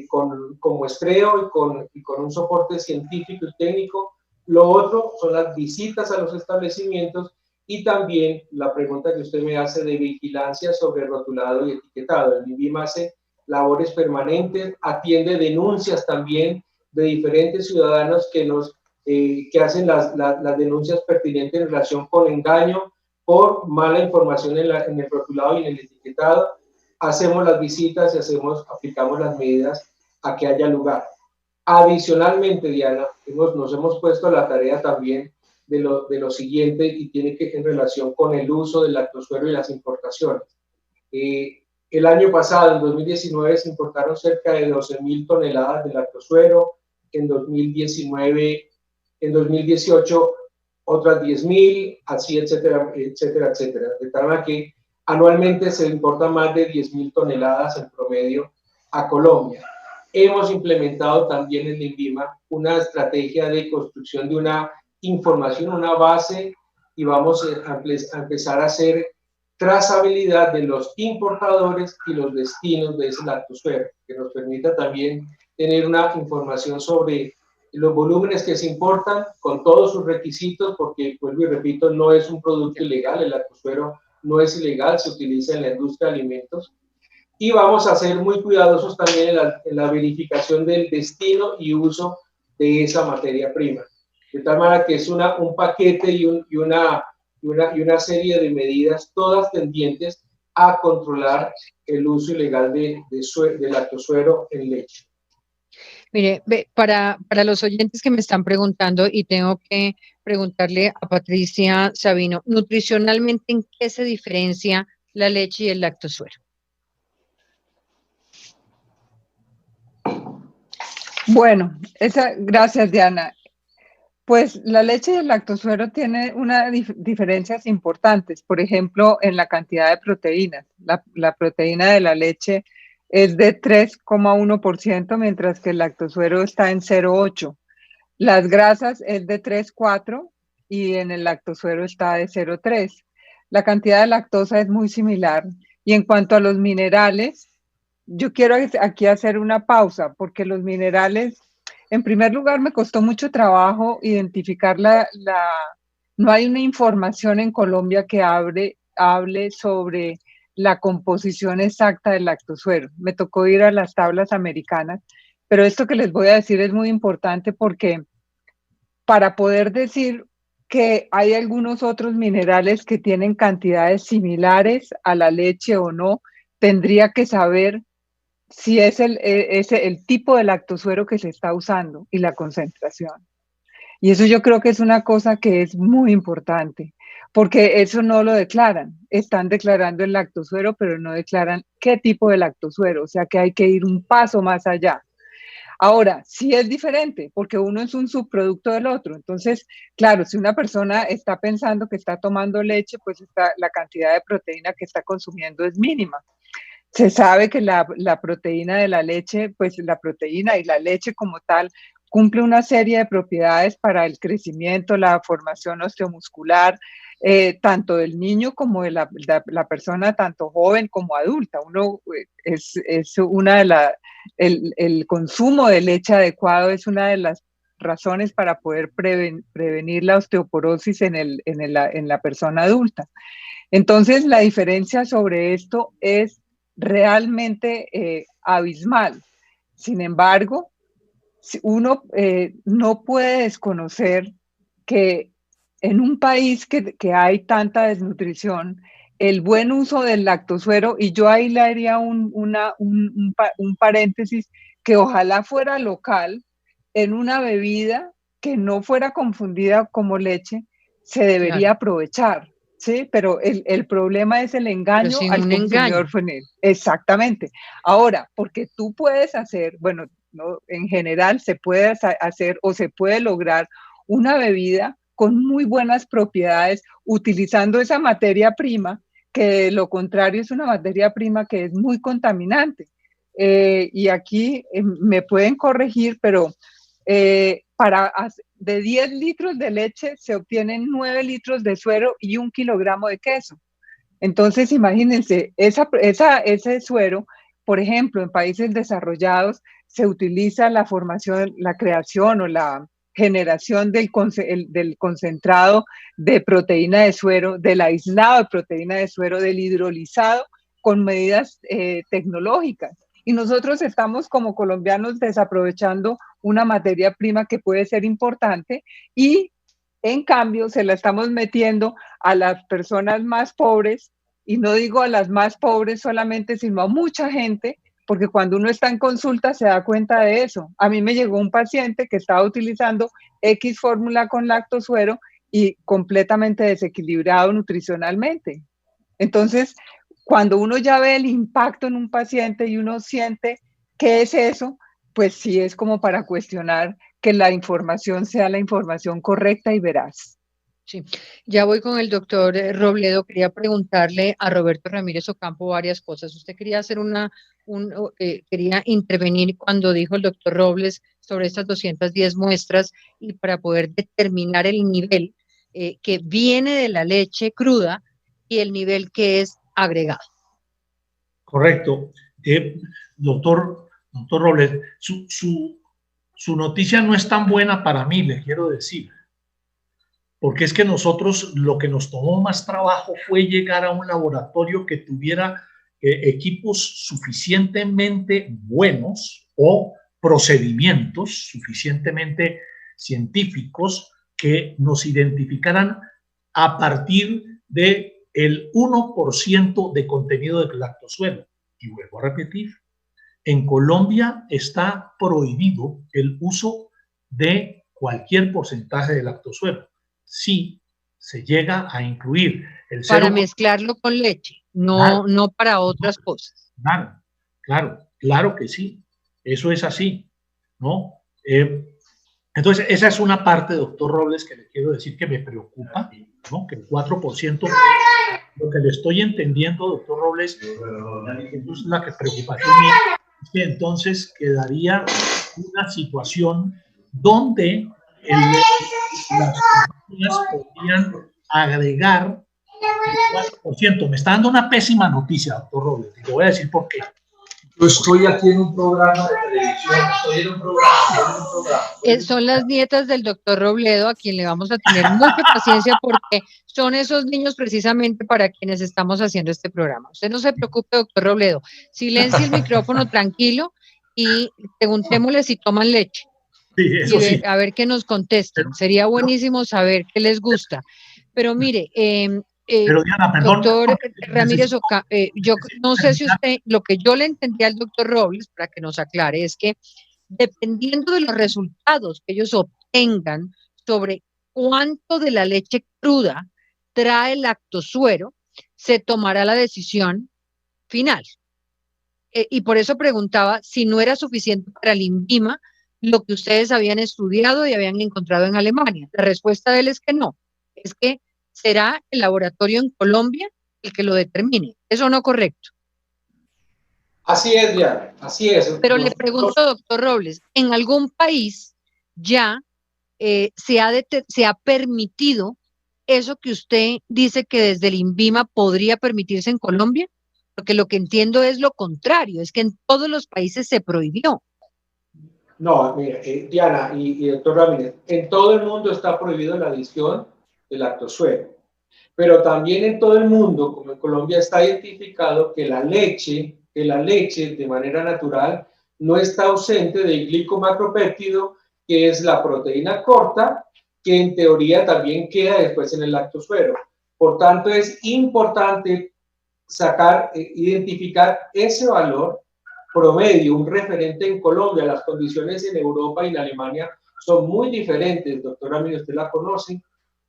S3: con muestreo y con un soporte científico y técnico. Lo otro son las visitas a los establecimientos y también la pregunta que usted me hace de vigilancia sobre rotulado y etiquetado. El INVIMA hace labores permanentes, atiende denuncias también de diferentes ciudadanos que hacen las denuncias pertinentes en relación con engaño por mala información en el rotulado y en el etiquetado. Hacemos las visitas y aplicamos las medidas a que haya lugar. Adicionalmente, Diana, nos hemos puesto a la tarea también de lo siguiente y tiene que ver en relación con el uso del lactosuero y las importaciones. El año pasado, en 2019, se importaron cerca de 12.000 toneladas de lactosuero. En 2018, otras 10.000, así, etcétera, etcétera, etcétera. De tal manera que anualmente se importan más de 10.000 toneladas en promedio a Colombia. Hemos implementado también en el INVIMA una estrategia de construcción de una información, una base, y vamos a empezar a hacer trazabilidad de los importadores y los destinos de ese lactosuero, que nos permita también tener una información sobre los volúmenes que se importan con todos sus requisitos, porque, vuelvo y repito, no es un producto ilegal, el lactosuero no es ilegal, se utiliza en la industria de alimentos. Y vamos a ser muy cuidadosos también en la verificación del destino y uso de esa materia prima. De tal manera que es un paquete y una serie de medidas, todas tendientes a controlar el uso ilegal de lactosuero en leche.
S1: Mire, para los oyentes que me están preguntando, y tengo que preguntarle a Patricia Sabino, nutricionalmente, ¿en qué se diferencia la leche y el lactosuero?
S6: Bueno, gracias, Diana. Pues la leche y el lactosuero tienen unas diferencias importantes. Por ejemplo, en la cantidad de proteínas. La proteína de la leche es de 3,1%, mientras que el lactosuero está en 0,8%. Las grasas es de 3,4% y en el lactosuero está de 0,3%. La cantidad de lactosa es muy similar. Y en cuanto a los minerales, yo quiero aquí hacer una pausa, porque los minerales, en primer lugar, me costó mucho trabajo identificar no hay una información en Colombia que hable sobre la composición exacta del lactosuero. Me tocó ir a las tablas americanas, pero esto que les voy a decir es muy importante porque para poder decir que hay algunos otros minerales que tienen cantidades similares a la leche o no, tendría que saber si es el tipo de lactosuero que se está usando y la concentración. Y eso yo creo que es una cosa que es muy importante, porque eso no lo declaran. Están declarando el lactosuero, pero no declaran qué tipo de lactosuero, o sea que hay que ir un paso más allá. Ahora, sí es diferente, porque uno es un subproducto del otro. Entonces, claro, si una persona está pensando que está tomando leche, pues la cantidad de proteína que está consumiendo es mínima. Se sabe que la proteína de la leche, pues la proteína y la leche como tal, cumple una serie de propiedades para el crecimiento, la formación osteomuscular, tanto del niño como de la persona, tanto joven como adulta. El consumo de leche adecuado es una de las razones para poder prevenir la osteoporosis en la persona adulta. Entonces, la diferencia sobre esto es realmente abismal. Sin embargo, uno no puede desconocer que en un país que hay tanta desnutrición, el buen uso del lactosuero, y yo ahí le haría un paréntesis, que ojalá fuera local, en una bebida que no fuera confundida como leche, se debería aprovechar. ¿sí? Pero el problema es el engaño
S1: sin
S6: al
S1: un
S6: consumidor
S1: engaño.
S6: final. Exactamente. Ahora, porque tú puedes hacer, bueno, no, en general se puede hacer o se puede lograr una bebida con muy buenas propiedades utilizando esa materia prima, que de lo contrario es una materia prima que es muy contaminante. Y aquí me pueden corregir, pero de 10 litros de leche se obtienen 9 litros de suero y 1 kilogramo de queso. Entonces, imagínense, ese suero, por ejemplo, en países desarrollados, se utiliza la formación, la creación o la generación del concentrado de proteína de suero, del aislado de proteína de suero, del hidrolizado, con medidas tecnológicas. Y nosotros estamos como colombianos desaprovechando una materia prima que puede ser importante y en cambio se la estamos metiendo a las personas más pobres, y no digo a las más pobres solamente, sino a mucha gente, porque cuando uno está en consulta se da cuenta de eso. A mí me llegó un paciente que estaba utilizando X fórmula con lactosuero y completamente desequilibrado nutricionalmente. Entonces, cuando uno ya ve el impacto en un paciente y uno siente qué es eso, pues sí es como para cuestionar que la información sea la información correcta y veraz.
S1: Sí, ya voy con el doctor Robledo. Quería preguntarle a Roberto Ramírez Ocampo varias cosas. Usted quería hacer quería intervenir cuando dijo el doctor Robles sobre estas 210 muestras y para poder determinar el nivel que viene de la leche cruda y el nivel que es agregado.
S5: Correcto. Doctor Robles, su noticia no es tan buena para mí, le quiero decir. Porque es que nosotros lo que nos tomó más trabajo fue llegar a un laboratorio que tuviera equipos suficientemente buenos o procedimientos suficientemente científicos que nos identificaran a partir del 1% de contenido de lactosuero. Y vuelvo a repetir, en Colombia está prohibido el uso de cualquier porcentaje de lactosuero. Si se llega a incluir el
S1: para mezclarlo con leche, no, claro, no para otras cosas.
S5: Claro que sí, eso es así, ¿no? Entonces, esa es una parte, doctor Robles, que le quiero decir que me preocupa, ¿no? Que el 4%, lo que le estoy entendiendo, doctor Robles, es la preocupación mía, es que entonces quedaría una situación donde las compañías podrían agregar el 4%. Me está dando una pésima noticia, doctor Robles, y le voy a decir por qué.
S2: Yo estoy aquí en un programa de televisión, estoy en un programa.
S1: Son las nietas del doctor Robledo, a quien le vamos a tener mucha paciencia porque son esos niños precisamente para quienes estamos haciendo este programa. Usted no se preocupe, doctor Robledo. Silencie el micrófono tranquilo y preguntémosle si toman leche.
S5: Sí, eso sí.
S1: A ver qué nos contestan. Sería buenísimo saber qué les gusta. Pero mire,
S5: pero Diana, perdón,
S1: doctor Ramírez Ocampo, yo no sé si usted, lo que yo le entendí al doctor Robles, para que nos aclare, es que dependiendo de los resultados que ellos obtengan sobre cuánto de la leche cruda trae lactosuero, se tomará la decisión final. Y por eso preguntaba si no era suficiente para el INVIMA lo que ustedes habían estudiado y habían encontrado en Alemania. La respuesta de él es que no, es que será el laboratorio en Colombia el que lo determine. ¿Eso no es correcto?
S3: Así es, Diana, así es.
S1: Pero le pregunto, doctor Robles, ¿en algún país ya se ha permitido eso que usted dice que desde el INVIMA podría permitirse en Colombia? Porque lo que entiendo es lo contrario, es que en todos los países se prohibió.
S3: No, mira, Diana y doctor Ramírez, en todo el mundo está prohibido la adición de lactosuero, pero también en todo el mundo, como en Colombia, está identificado que la leche de manera natural no está ausente del glicomacropéptido, que es la proteína corta, que en teoría también queda después en el lactosuero. Por tanto, es importante identificar ese valor promedio, un referente en Colombia. Las condiciones en Europa y en Alemania son muy diferentes, doctora Ramírez, usted la conoce,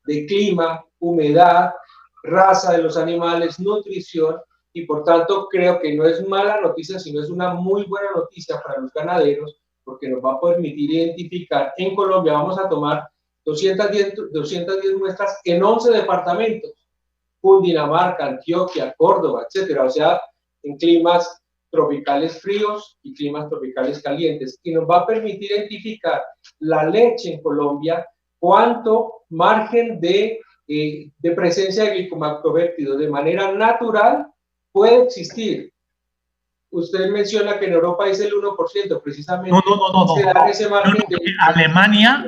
S3: de clima, humedad, raza de los animales, nutrición, y por tanto creo que no es mala noticia, sino es una muy buena noticia para los ganaderos, porque nos va a permitir identificar. En Colombia vamos a tomar 210 muestras en 11 departamentos, Cundinamarca, Antioquia, Córdoba, etcétera, o sea, en climas tropicales fríos y climas tropicales calientes, y nos va a permitir identificar la leche en Colombia, cuánto margen de presencia de glicomactobéptido de manera natural puede existir. Usted menciona que en Europa es el 1%, precisamente.
S5: No.
S3: Ese margen de...
S5: Alemania,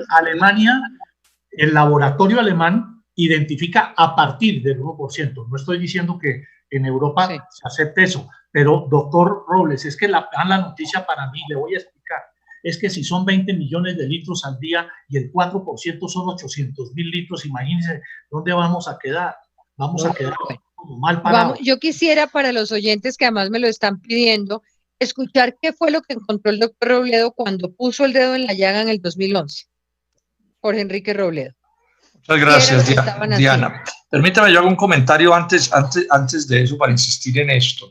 S5: el laboratorio alemán identifica a partir del 1%. No estoy diciendo que en Europa se acepte eso, pero doctor Robles, es que la noticia para mí, le voy a explicar, es que si son 20 millones de litros al día y el 4% son 800.000 litros, imagínense dónde vamos a quedar. Vamos a quedar como mal parados.
S1: Yo quisiera, para los oyentes que además me lo están pidiendo, escuchar qué fue lo que encontró el doctor Robledo cuando puso el dedo en la llaga en el 2011. Jorge Enrique Robledo.
S2: Muchas gracias, Diana. Permítame, yo hago un comentario antes de eso para insistir en esto.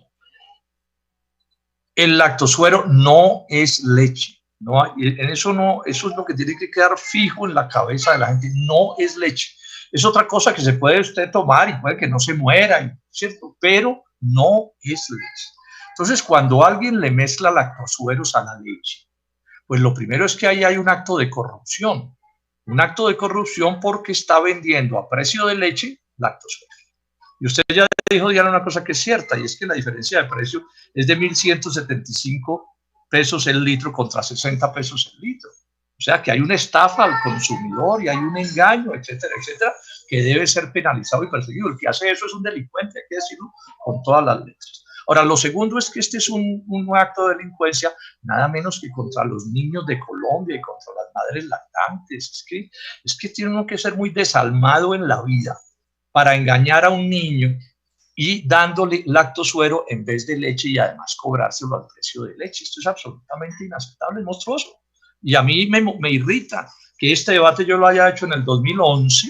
S2: El lactosuero no es leche. No, eso es lo que tiene que quedar fijo en la cabeza de la gente. No es leche. Es otra cosa que se puede usted tomar y puede que no se muera, ¿cierto? Pero no es leche. Entonces, cuando alguien le mezcla lactosueros a la leche, pues lo primero es que ahí hay un acto de corrupción. Un acto de corrupción porque está vendiendo a precio de leche lactosuero. Y usted ya dijo, Diana, una cosa que es cierta, y es que la diferencia de precio es de 1.175 pesos el litro contra 60 pesos el litro. O sea que hay una estafa al consumidor y hay un engaño, etcétera, etcétera, que debe ser penalizado y perseguido. El que hace eso es un delincuente, hay que decirlo con todas las letras. Ahora, lo segundo es que este es un acto de delincuencia nada menos que contra los niños de Colombia y contra las madres lactantes. Es que tiene uno que ser muy desalmado en la vida para engañar a un niño y dándole lactosuero en vez de leche y además cobrárselo al precio de leche. Esto es absolutamente inaceptable, monstruoso. Y a mí me irrita que este debate yo lo haya hecho en el 2011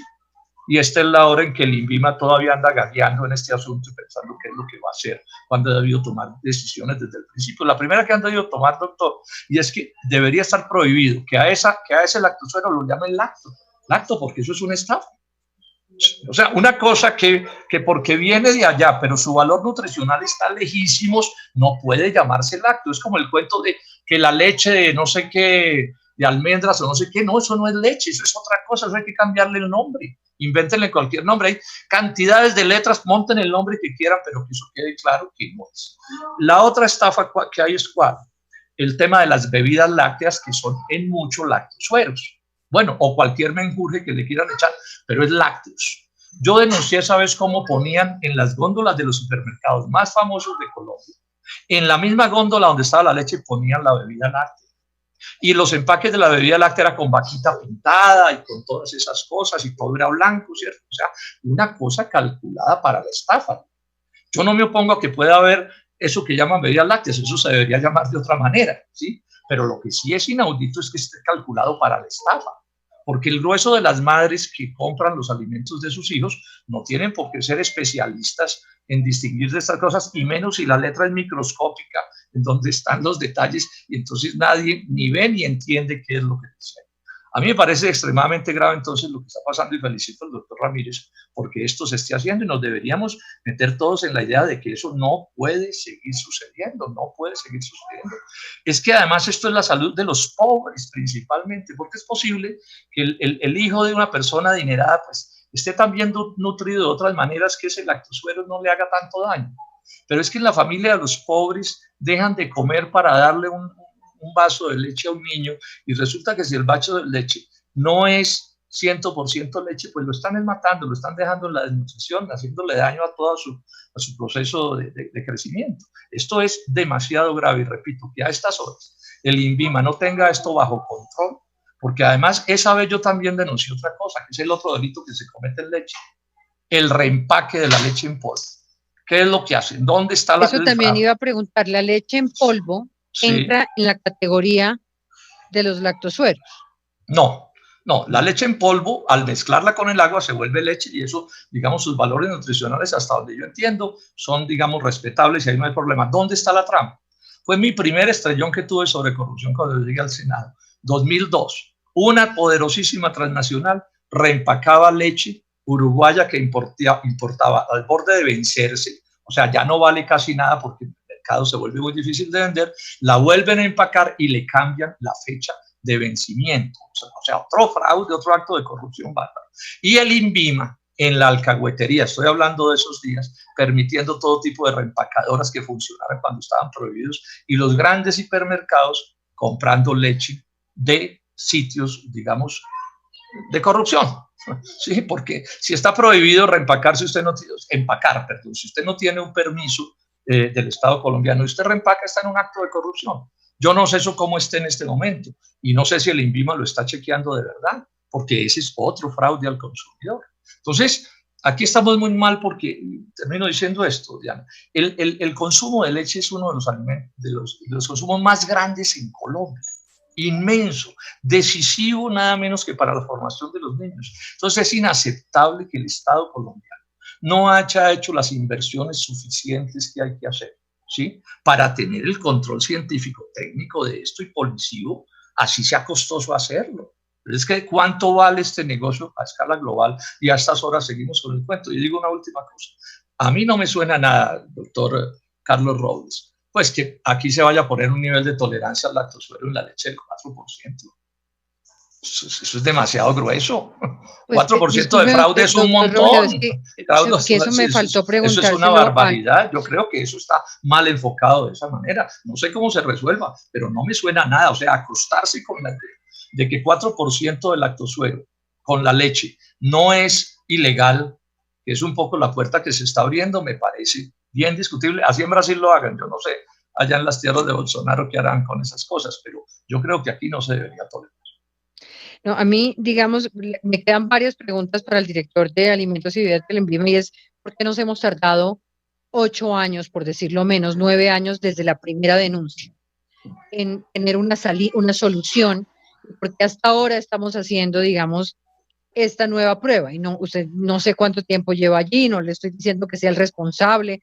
S2: y esta es la hora en que el INVIMA todavía anda gagueando en este asunto y pensando qué es lo que va a hacer cuando ha debido tomar decisiones desde el principio. La primera que han debido tomar, doctor, y es que debería estar prohibido que a ese lactosuero lo llamen lacto, porque eso es una estafa. O sea, una cosa que porque viene de allá, pero su valor nutricional está lejísimos, no puede llamarse lacto. Es como el cuento de que la leche de no sé qué, de almendras o no sé qué, no, eso no es leche, eso es otra cosa, eso hay que cambiarle el nombre, invéntenle cualquier nombre, hay cantidades de letras, monten el nombre que quieran, pero que eso quede claro que no es. La otra estafa que hay es ¿cuál? El tema de las bebidas lácteas, que son en mucho lactosueros. Bueno, o cualquier menjurje que le quieran echar, pero es lácteos. Yo denuncié esa vez cómo ponían en las góndolas de los supermercados más famosos de Colombia, en la misma góndola donde estaba la leche, ponían la bebida láctea. Y los empaques de la bebida láctea era con vaquita pintada y con todas esas cosas, y todo era blanco, ¿cierto? O sea, una cosa calculada para la estafa. Yo no me opongo a que pueda haber eso que llaman bebidas lácteas, eso se debería llamar de otra manera, ¿sí? Pero lo que sí es inaudito es que esté calculado para la estafa, porque el grueso de las madres que compran los alimentos de sus hijos no tienen por qué ser especialistas en distinguir de estas cosas, y menos si la letra es microscópica, en donde están los detalles, y entonces nadie ni ve ni entiende qué es lo que dice. A mí me parece extremadamente grave entonces lo que está pasando, y felicito al doctor Ramírez porque esto se esté haciendo, y nos deberíamos meter todos en la idea de que eso no puede seguir sucediendo, no puede seguir sucediendo. Es que además esto es la salud de los pobres principalmente, porque es posible que el hijo de una persona adinerada pues esté también nutrido de otras maneras, que ese lactosuero no le haga tanto daño. Pero es que en la familia de los pobres dejan de comer para darle un vaso de leche a un niño, y resulta que si el vaso de leche no es 100% leche, pues lo están matando, lo están dejando en la desnutrición, haciéndole daño a todo su proceso de crecimiento. Esto es demasiado grave, y repito, que a estas horas el INVIMA no tenga esto bajo control, porque además esa vez yo también denuncié otra cosa, que es el otro delito que se comete en leche, el reempaque de la leche en polvo. ¿Qué es lo que hacen? ¿Dónde está la...
S1: Eso también iba a preguntar, ¿la leche en polvo entra en la categoría de los lactosueros?
S2: No, No, la leche en polvo, al mezclarla con el agua, se vuelve leche y eso, digamos, sus valores nutricionales, hasta donde yo entiendo, son, digamos, respetables y ahí no hay problema. ¿Dónde está la trampa? Fue mi primer estrellón que tuve sobre corrupción cuando llegué al Senado. 2002, una poderosísima transnacional reempacaba leche uruguaya que importaba al borde de vencerse, o sea, ya no vale casi nada porque el mercado se vuelve muy difícil de vender, la vuelven a empacar y le cambian la fecha de vencimiento, o sea, otro fraude, otro acto de corrupción bárbaro. Y el INVIMA en la alcahuetería, estoy hablando de esos días, permitiendo todo tipo de reempacadoras que funcionaran cuando estaban prohibidos, y los grandes hipermercados comprando leche de sitios, digamos, de corrupción. Sí, porque si está prohibido reempacar, si usted no empacar, perdón, si usted no tiene un permiso del Estado colombiano y usted reempaca, está en un acto de corrupción. Yo no sé eso cómo esté en este momento y no sé si el INVIMA lo está chequeando de verdad, porque ese es otro fraude al consumidor. Entonces, aquí estamos muy mal porque, termino diciendo esto, Diana, el consumo de leche es uno de los alimentos, de los consumos más grandes en Colombia, inmenso, decisivo nada menos que para la formación de los niños. Entonces es inaceptable que el Estado colombiano no haya hecho las inversiones suficientes que hay que hacer, ¿sí? Para tener el control científico, técnico de esto y policivo, así sea costoso hacerlo. Pero es que ¿cuánto vale este negocio a escala global? Y a estas horas seguimos con el cuento. Y digo una última cosa. A mí no me suena nada, doctor Carlos Robles, pues que aquí se vaya a poner un nivel de tolerancia al lactosuero en la leche del 4%. Eso es demasiado grueso. Pues 4% de fraude es un montón.
S1: Que eso me faltó preguntar.
S2: Eso es una barbaridad. Yo creo que eso está mal enfocado de esa manera. No sé cómo se resuelva, pero no me suena nada. O sea, acostarse con la idea de que 4% del lactosuero con la leche no es ilegal, que es un poco la puerta que se está abriendo, me parece bien discutible. Así en Brasil lo hagan. Yo no sé allá en las tierras de Bolsonaro qué harán con esas cosas, pero yo creo que aquí no se debería tolerar.
S1: No, a mí, digamos, me quedan varias preguntas para el director de Alimentos y Bebidas del INVIMA y es, ¿por qué nos hemos tardado 8 años, por decirlo menos, 9 años desde la primera denuncia en tener una solución? Porque hasta ahora estamos haciendo, digamos, esta nueva prueba y no, usted no sé cuánto tiempo lleva allí, no le estoy diciendo que sea el responsable,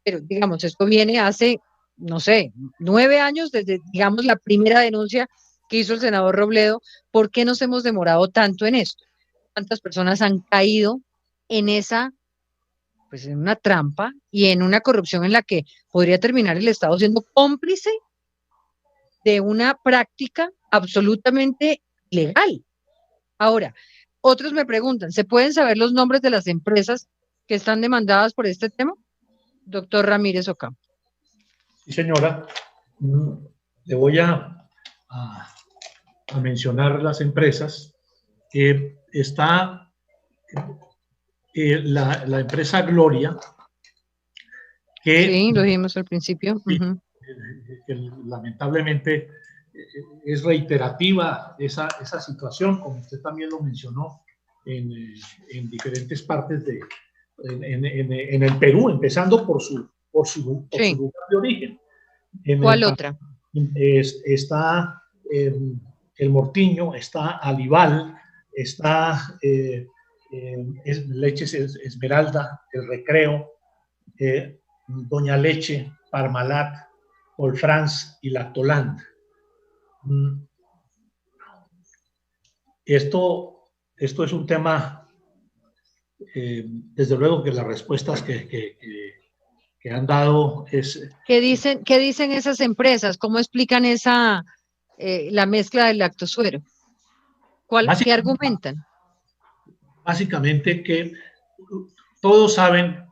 S1: pero digamos, esto viene hace, no sé, 9 años desde, digamos, la primera denuncia que hizo el senador Robledo. ¿Por qué nos hemos demorado tanto en esto? ¿Cuántas personas han caído en esa, pues en una trampa y en una corrupción en la que podría terminar el Estado siendo cómplice de una práctica absolutamente ilegal? Ahora, otros me preguntan, ¿se pueden saber los nombres de las empresas que están demandadas por este tema? Doctor Ramírez Ocampo.
S5: Sí, señora. Le voy a mencionar las empresas. Está la empresa Gloria, que
S1: sí, lo dijimos al principio.
S5: Que lamentablemente es reiterativa esa situación, como usted también lo mencionó en diferentes partes en el Perú, empezando por su lugar de origen.
S1: ¿Cuál otra?
S5: Está El Mortiño, está Alival, está Leches Esmeralda, El Recreo, Doña Leche, Parmalat, Polfrance y Lactoland. Esto es un tema, desde luego que las respuestas que han dado es...
S1: ¿Qué dicen esas empresas? ¿Cómo explican la mezcla del lactosuero? ¿Qué argumentan?
S5: Básicamente que todos saben,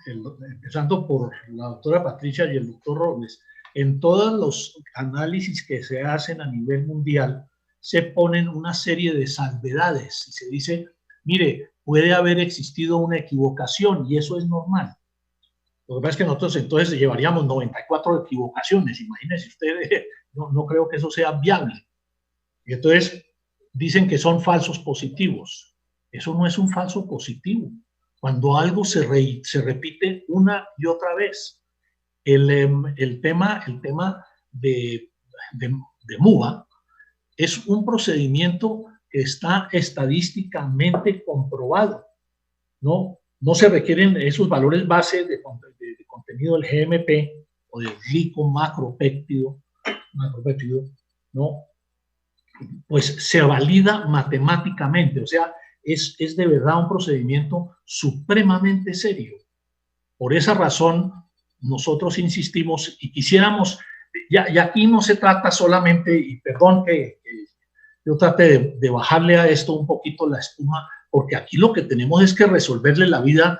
S5: empezando por la doctora Patricia y el doctor Robles, en todos los análisis que se hacen a nivel mundial se ponen una serie de salvedades y se dice, mire, puede haber existido una equivocación y eso es normal. Lo que pasa es que nosotros entonces llevaríamos 94 equivocaciones, imagínense ustedes, no creo que eso sea viable. Y entonces dicen que son falsos positivos. Eso no es un falso positivo. Cuando algo se repite una y otra vez. El tema de MUBA es un procedimiento que está estadísticamente comprobado. No se requieren esos valores base de contenido del GMP o del glicomacropéptido, ¿no? Pues se valida matemáticamente, o sea, es de verdad un procedimiento supremamente serio. Por esa razón, nosotros insistimos y quisiéramos, y aquí no se trata solamente, y perdón que yo trate de bajarle a esto un poquito la espuma, porque aquí lo que tenemos es que resolverle la vida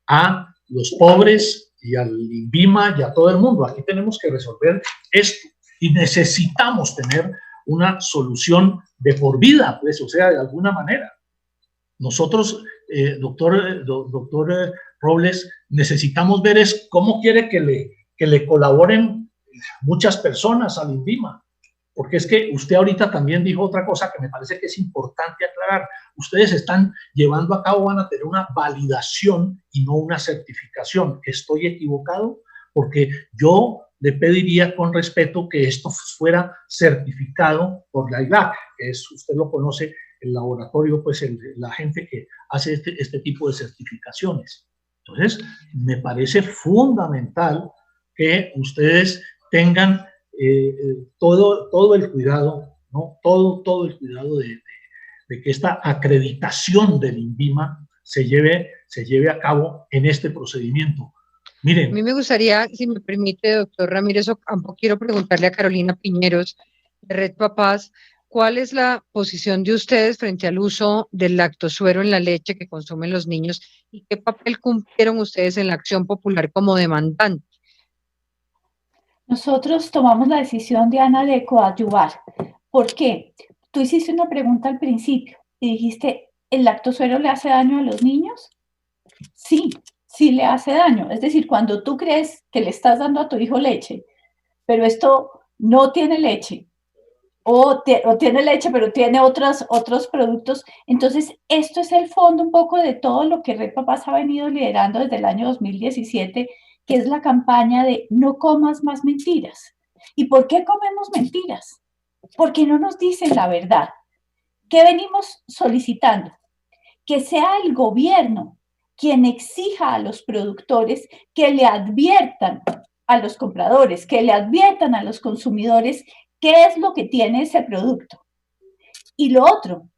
S5: a los pobres y al INVIMA y a todo el mundo. Aquí tenemos que resolver esto y necesitamos tener una solución de por vida, pues, o sea, de alguna manera. Nosotros, doctor Robles, necesitamos ver es cómo quiere que le colaboren muchas personas al INVIMA. Porque es que usted ahorita también dijo otra cosa que me parece que es importante aclarar. Ustedes están llevando a cabo, van a tener una validación y no una certificación. ¿Estoy equivocado? Porque yo le pediría con respeto que esto fuera certificado por la ILAC, que es, usted lo conoce, el laboratorio, pues la gente que hace este tipo de certificaciones. Entonces, me parece fundamental que ustedes tengan todo el cuidado, ¿no? Todo el cuidado de que esta acreditación del INVIMA se lleve a cabo en este procedimiento. Miren.
S1: A mí me gustaría, si me permite, doctor Ramírez Ocampo, quiero preguntarle a Carolina Piñeros, de Red Papás, ¿cuál es la posición de ustedes frente al uso del lactosuero en la leche que consumen los niños y qué papel cumplieron ustedes en la acción popular como demandantes?
S4: Nosotros tomamos la decisión, Diana, de coadyuvar. ¿Por qué? Tú hiciste una pregunta al principio y dijiste, ¿el lactosuero le hace daño a los niños? Sí, sí le hace daño. Es decir, cuando tú crees que le estás dando a tu hijo leche, pero esto no tiene leche, o tiene leche, pero tiene otros productos, entonces esto es el fondo un poco de todo lo que Red Papás ha venido liderando desde el año 2017, que es la campaña de no comas más mentiras. ¿Y por qué comemos mentiras? Porque no nos dicen la verdad. ¿Qué venimos solicitando? Que sea el gobierno quien exija a los productores que le adviertan a los compradores, que le adviertan a los consumidores qué es lo que tiene ese producto. Y lo otro,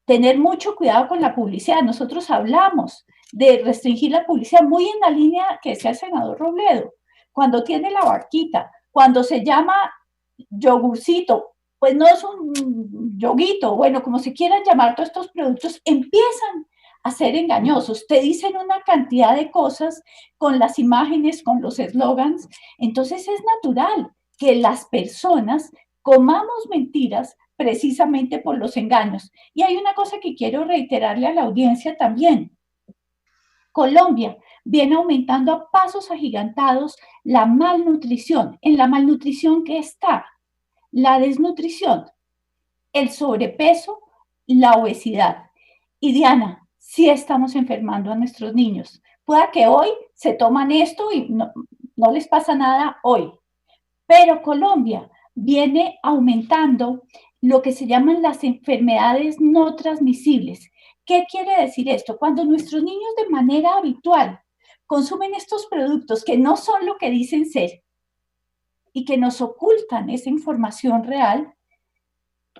S4: tener mucho cuidado con la publicidad. Nosotros hablamos de restringir la publicidad muy en la línea que decía el senador Robledo. Cuando tiene la barquita, cuando se llama yogurcito, pues no es un yoguito, bueno, como se quieran llamar todos estos productos, empiezan a ser engañosos. Te dicen una cantidad de cosas con las imágenes, con los eslogans. Entonces es natural que las personas comamos mentiras precisamente por los engaños. Y hay una cosa que quiero reiterarle a la audiencia también. Colombia viene aumentando a pasos agigantados la malnutrición. En la malnutrición, ¿qué está? La desnutrición, el sobrepeso, la obesidad. Y Diana, sí estamos enfermando a nuestros niños. Pueda que hoy se toman esto y no les pasa nada hoy. Pero Colombia viene aumentando lo que se llaman las enfermedades no transmisibles. ¿Qué quiere decir esto? Cuando nuestros niños de manera habitual consumen estos productos que no son lo que dicen ser y que nos ocultan esa información real,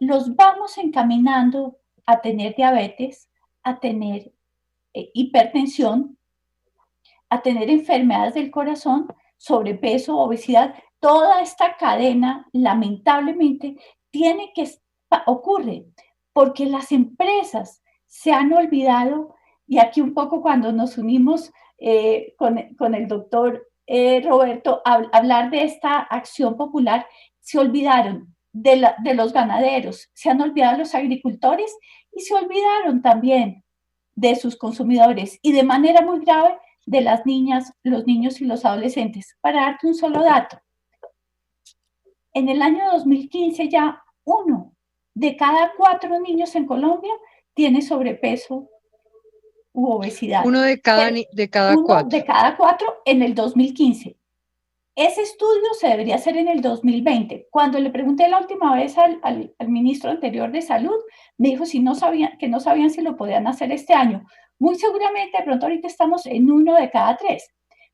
S4: los vamos encaminando a tener diabetes, a tener hipertensión, a tener enfermedades del corazón, sobrepeso, obesidad. Toda esta cadena, lamentablemente, ocurre porque las empresas se han olvidado, y aquí un poco cuando nos unimos con el doctor Roberto a hablar de esta acción popular, se olvidaron de los ganaderos, se han olvidado los agricultores y se olvidaron también de sus consumidores y de manera muy grave de las niñas, los niños y los adolescentes. Para darte un solo dato, en el año 2015 ya 1 de cada 4 niños en Colombia tiene sobrepeso u obesidad.
S1: 1 de cada 4.
S4: 1 de cada 4 en el 2015. Ese estudio se debería hacer en el 2020. Cuando le pregunté la última vez al ministro anterior de Salud, me dijo que no sabían si lo podían hacer este año. Muy seguramente, de pronto ahorita estamos en 1 de cada 3.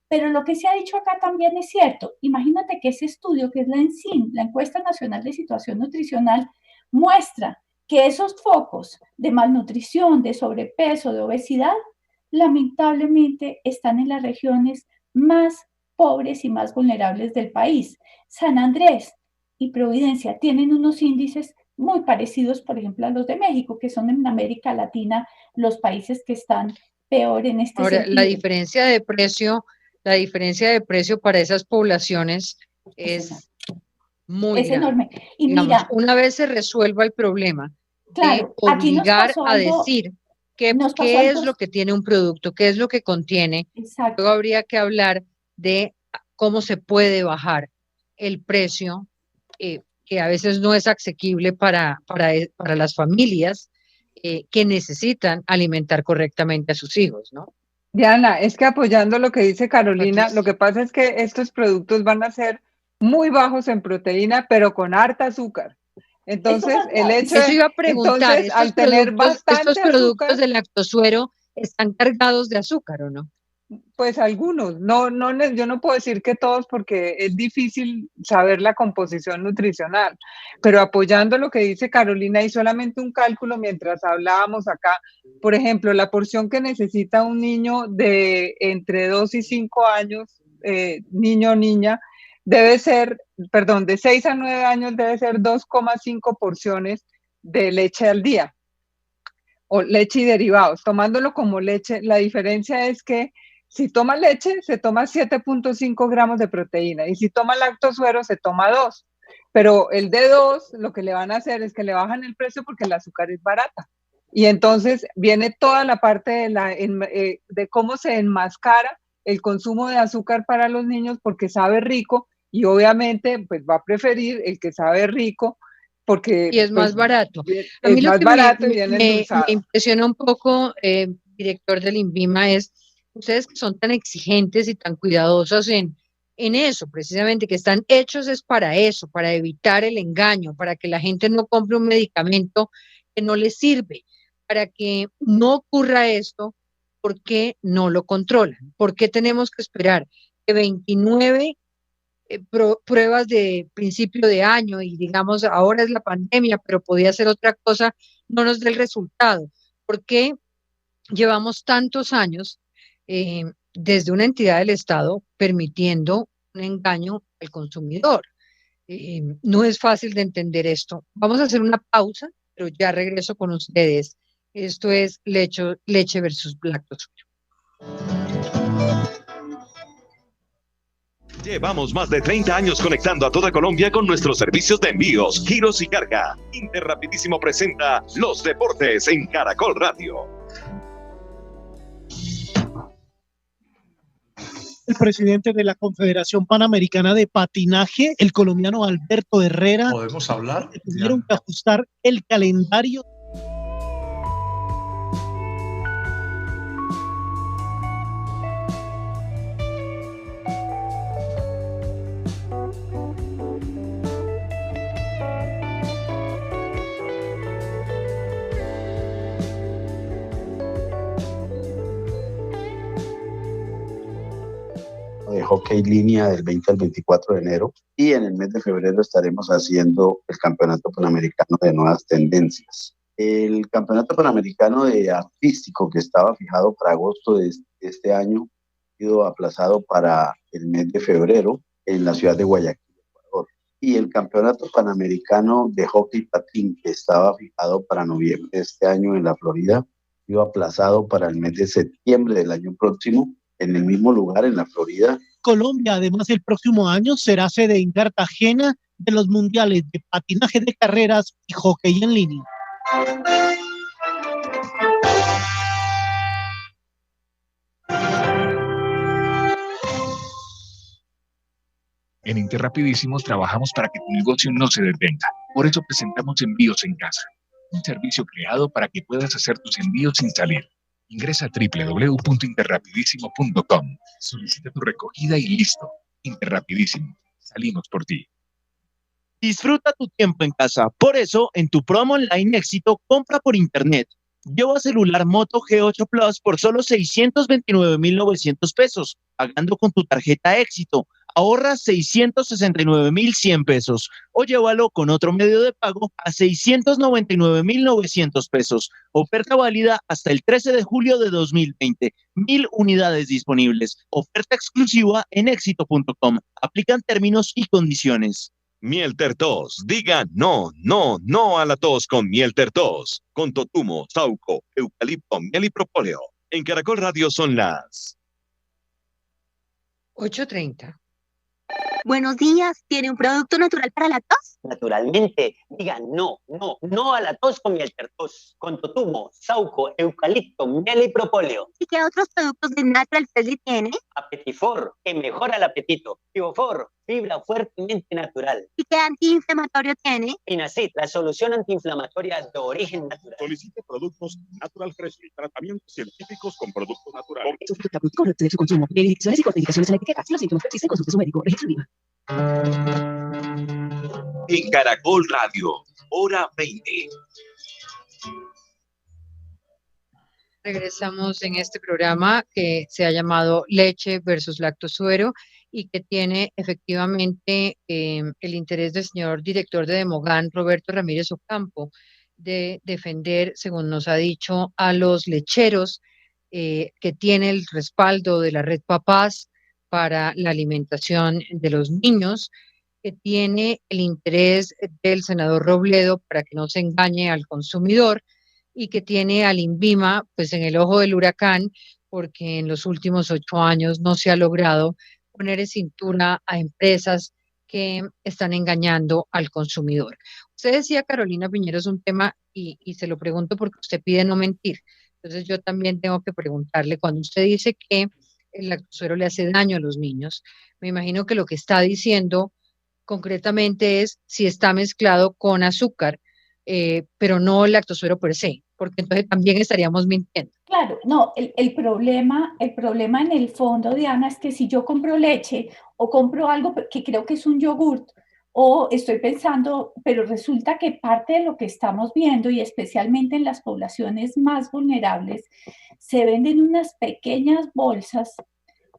S4: Pero lo que se ha dicho acá también es cierto. Imagínate que ese estudio, que es la ENSIN, la Encuesta Nacional de Situación Nutricional, muestra que esos focos de malnutrición, de sobrepeso, de obesidad, lamentablemente están en las regiones más pobres y más vulnerables del país. San Andrés y Providencia tienen unos índices muy parecidos, por ejemplo, a los de México, que son en América Latina los países que están peor en este
S1: Ahora,
S4: sentido.
S1: la diferencia de precio para esas poblaciones es muy grande.
S4: Enorme. Y
S1: digamos,
S4: mira,
S1: una vez se resuelva el problema
S4: claro,
S1: de obligar a decir qué es lo que tiene un producto, qué es lo que contiene,
S4: exacto.
S1: luego habría que hablar de cómo se puede bajar el precio, que a veces no es asequible para las familias que necesitan alimentar correctamente a sus hijos, ¿no?
S6: Diana, es que apoyando lo que dice Carolina, lo que pasa es que estos productos van a ser muy bajos en proteína, pero con harta azúcar. Entonces, el hecho
S1: Eso iba a preguntar,
S6: entonces, al tener bastante
S1: estos productos
S6: azúcar,
S1: del lactosuero están cargados de azúcar, ¿o no?
S6: pues algunos, no, yo no puedo decir que todos porque es difícil saber la composición nutricional, pero apoyando lo que dice Carolina y solamente un cálculo mientras hablábamos acá, por ejemplo, la porción que necesita un niño de entre 2 y 5 años, niño o niña, debe ser, perdón, de 6 a 9 años debe ser 2,5 porciones de leche al día, o leche y derivados, tomándolo como leche. La diferencia es que si toma leche, se toma 7,5 gramos de proteína, y si toma lactosuero, se toma 2. Pero el de 2, lo que le van a hacer es que le bajan el precio porque el azúcar es barata. Y entonces viene toda la parte de cómo se enmascara el consumo de azúcar para los niños, porque sabe rico, y obviamente pues va a preferir el que sabe rico, porque
S1: y es
S6: pues,
S1: más barato. A
S6: es
S1: mí lo
S6: más
S1: que
S6: barato y viene
S1: me
S6: endulzado.
S1: impresiona un poco, director del INVIMA, es ustedes que son tan exigentes y tan cuidadosos en eso, precisamente, que están hechos es para eso, para evitar el engaño, para que la gente no compre un medicamento que no le sirve, para que no ocurra esto. ¿Por qué no lo controlan? ¿Por qué tenemos que esperar que 29 pruebas de principio de año y digamos ahora es la pandemia, pero podía ser otra cosa, no nos dé el resultado? ¿Por qué llevamos tantos años desde una entidad del Estado permitiendo un engaño al consumidor? No es fácil de entender esto. Vamos a hacer una pausa, pero ya regreso con ustedes. Esto es leche versus lactosuero.
S7: Llevamos más de 30 años conectando a toda Colombia con nuestros servicios de envíos, giros y carga. Interrapidísimo presenta Los Deportes en Caracol Radio.
S8: El presidente de la Confederación Panamericana de Patinaje, el colombiano Alberto Herrera,
S2: ¿podemos hablar?
S8: Tuvieron que ajustar el calendario.
S9: De hockey línea del 20 al 24 de enero, y en el mes de febrero estaremos haciendo el Campeonato Panamericano de Nuevas Tendencias. El Campeonato Panamericano de Artístico, que estaba fijado para agosto de este año, ha sido aplazado para el mes de febrero en la ciudad de Guayaquil, Ecuador. Y el Campeonato Panamericano de Hockey Patín, que estaba fijado para noviembre de este año en la Florida, ha sido aplazado para el mes de septiembre del año próximo, en el mismo lugar, en la Florida.
S8: Colombia, además, el próximo año será sede en Cartagena de los mundiales de patinaje de carreras y hockey en línea.
S10: En Interrapidísimos trabajamos para que tu negocio no se detenga. Por eso presentamos Envíos en Casa, un servicio creado para que puedas hacer tus envíos sin salir. Ingresa a www.interrapidísimo.com, solicita tu recogida y listo. Interrapidísimo. Salimos por ti.
S11: Disfruta tu tiempo en casa. Por eso, en tu promo online Éxito, compra por internet. Lleva celular Moto G8 Plus por solo 629.900 pesos. Pagando con tu tarjeta Éxito, ahorras 669.100 pesos. O llévalo con otro medio de pago a 699.900 pesos. Oferta válida hasta el 13 de julio de 2020. 1.000 unidades disponibles. Oferta exclusiva en éxito.com. Aplican términos y condiciones.
S7: Miel Tertos. Diga no, no, no a la tos con Miel Tertos. Con totumo, sauco, eucalipto, miel y propóleo. En Caracol Radio son las
S1: 8:30.
S12: Buenos días, ¿tiene un producto natural para la tos?
S13: Naturalmente, diga no, no, no a la tos con Miel Tertos. Con totumo, sauco, eucalipto, miel y propóleo.
S12: ¿Y qué otros productos de Natural Freshly tiene?
S13: Apetifor, que mejora el apetito. Fibofor, fibra fuertemente natural.
S12: ¿Y qué antiinflamatorio tiene?
S13: Finacid, la solución antiinflamatoria de origen natural.
S7: Solicite productos Natural Freshly, tratamientos científicos con productos naturales.
S14: Correcto de su consumo. Beneficios y contraindicaciones en la etiqueta. Si los síntomas persisten, consulte a su médico. Registro viva.
S7: En Caracol Radio, hora 20.
S1: Regresamos en este programa que se ha llamado Leche versus Lactosuero y que tiene efectivamente el interés del señor director de Demogan, Roberto Ramírez Ocampo, de defender, según nos ha dicho, a los lecheros que tiene el respaldo de la Red Papás para la alimentación de los niños, que tiene el interés del senador Robledo para que no se engañe al consumidor y que tiene al INVIMA pues en el ojo del huracán porque en los últimos 8 años no se ha logrado poner en cintura a empresas que están engañando al consumidor. Usted decía, Carolina Piñero, es un tema y se lo pregunto porque usted pide no mentir. Entonces yo también tengo que preguntarle, cuando usted dice que el lactosuero le hace daño a los niños, me imagino que lo que está diciendo concretamente es si está mezclado con azúcar, pero no el lactosuero per se, porque entonces también estaríamos mintiendo.
S4: Claro, no, el problema en el fondo, Diana, es que si yo compro leche o compro algo que creo que es un yogurt, o estoy pensando, pero resulta que parte de lo que estamos viendo, y especialmente en las poblaciones más vulnerables, se venden unas pequeñas bolsas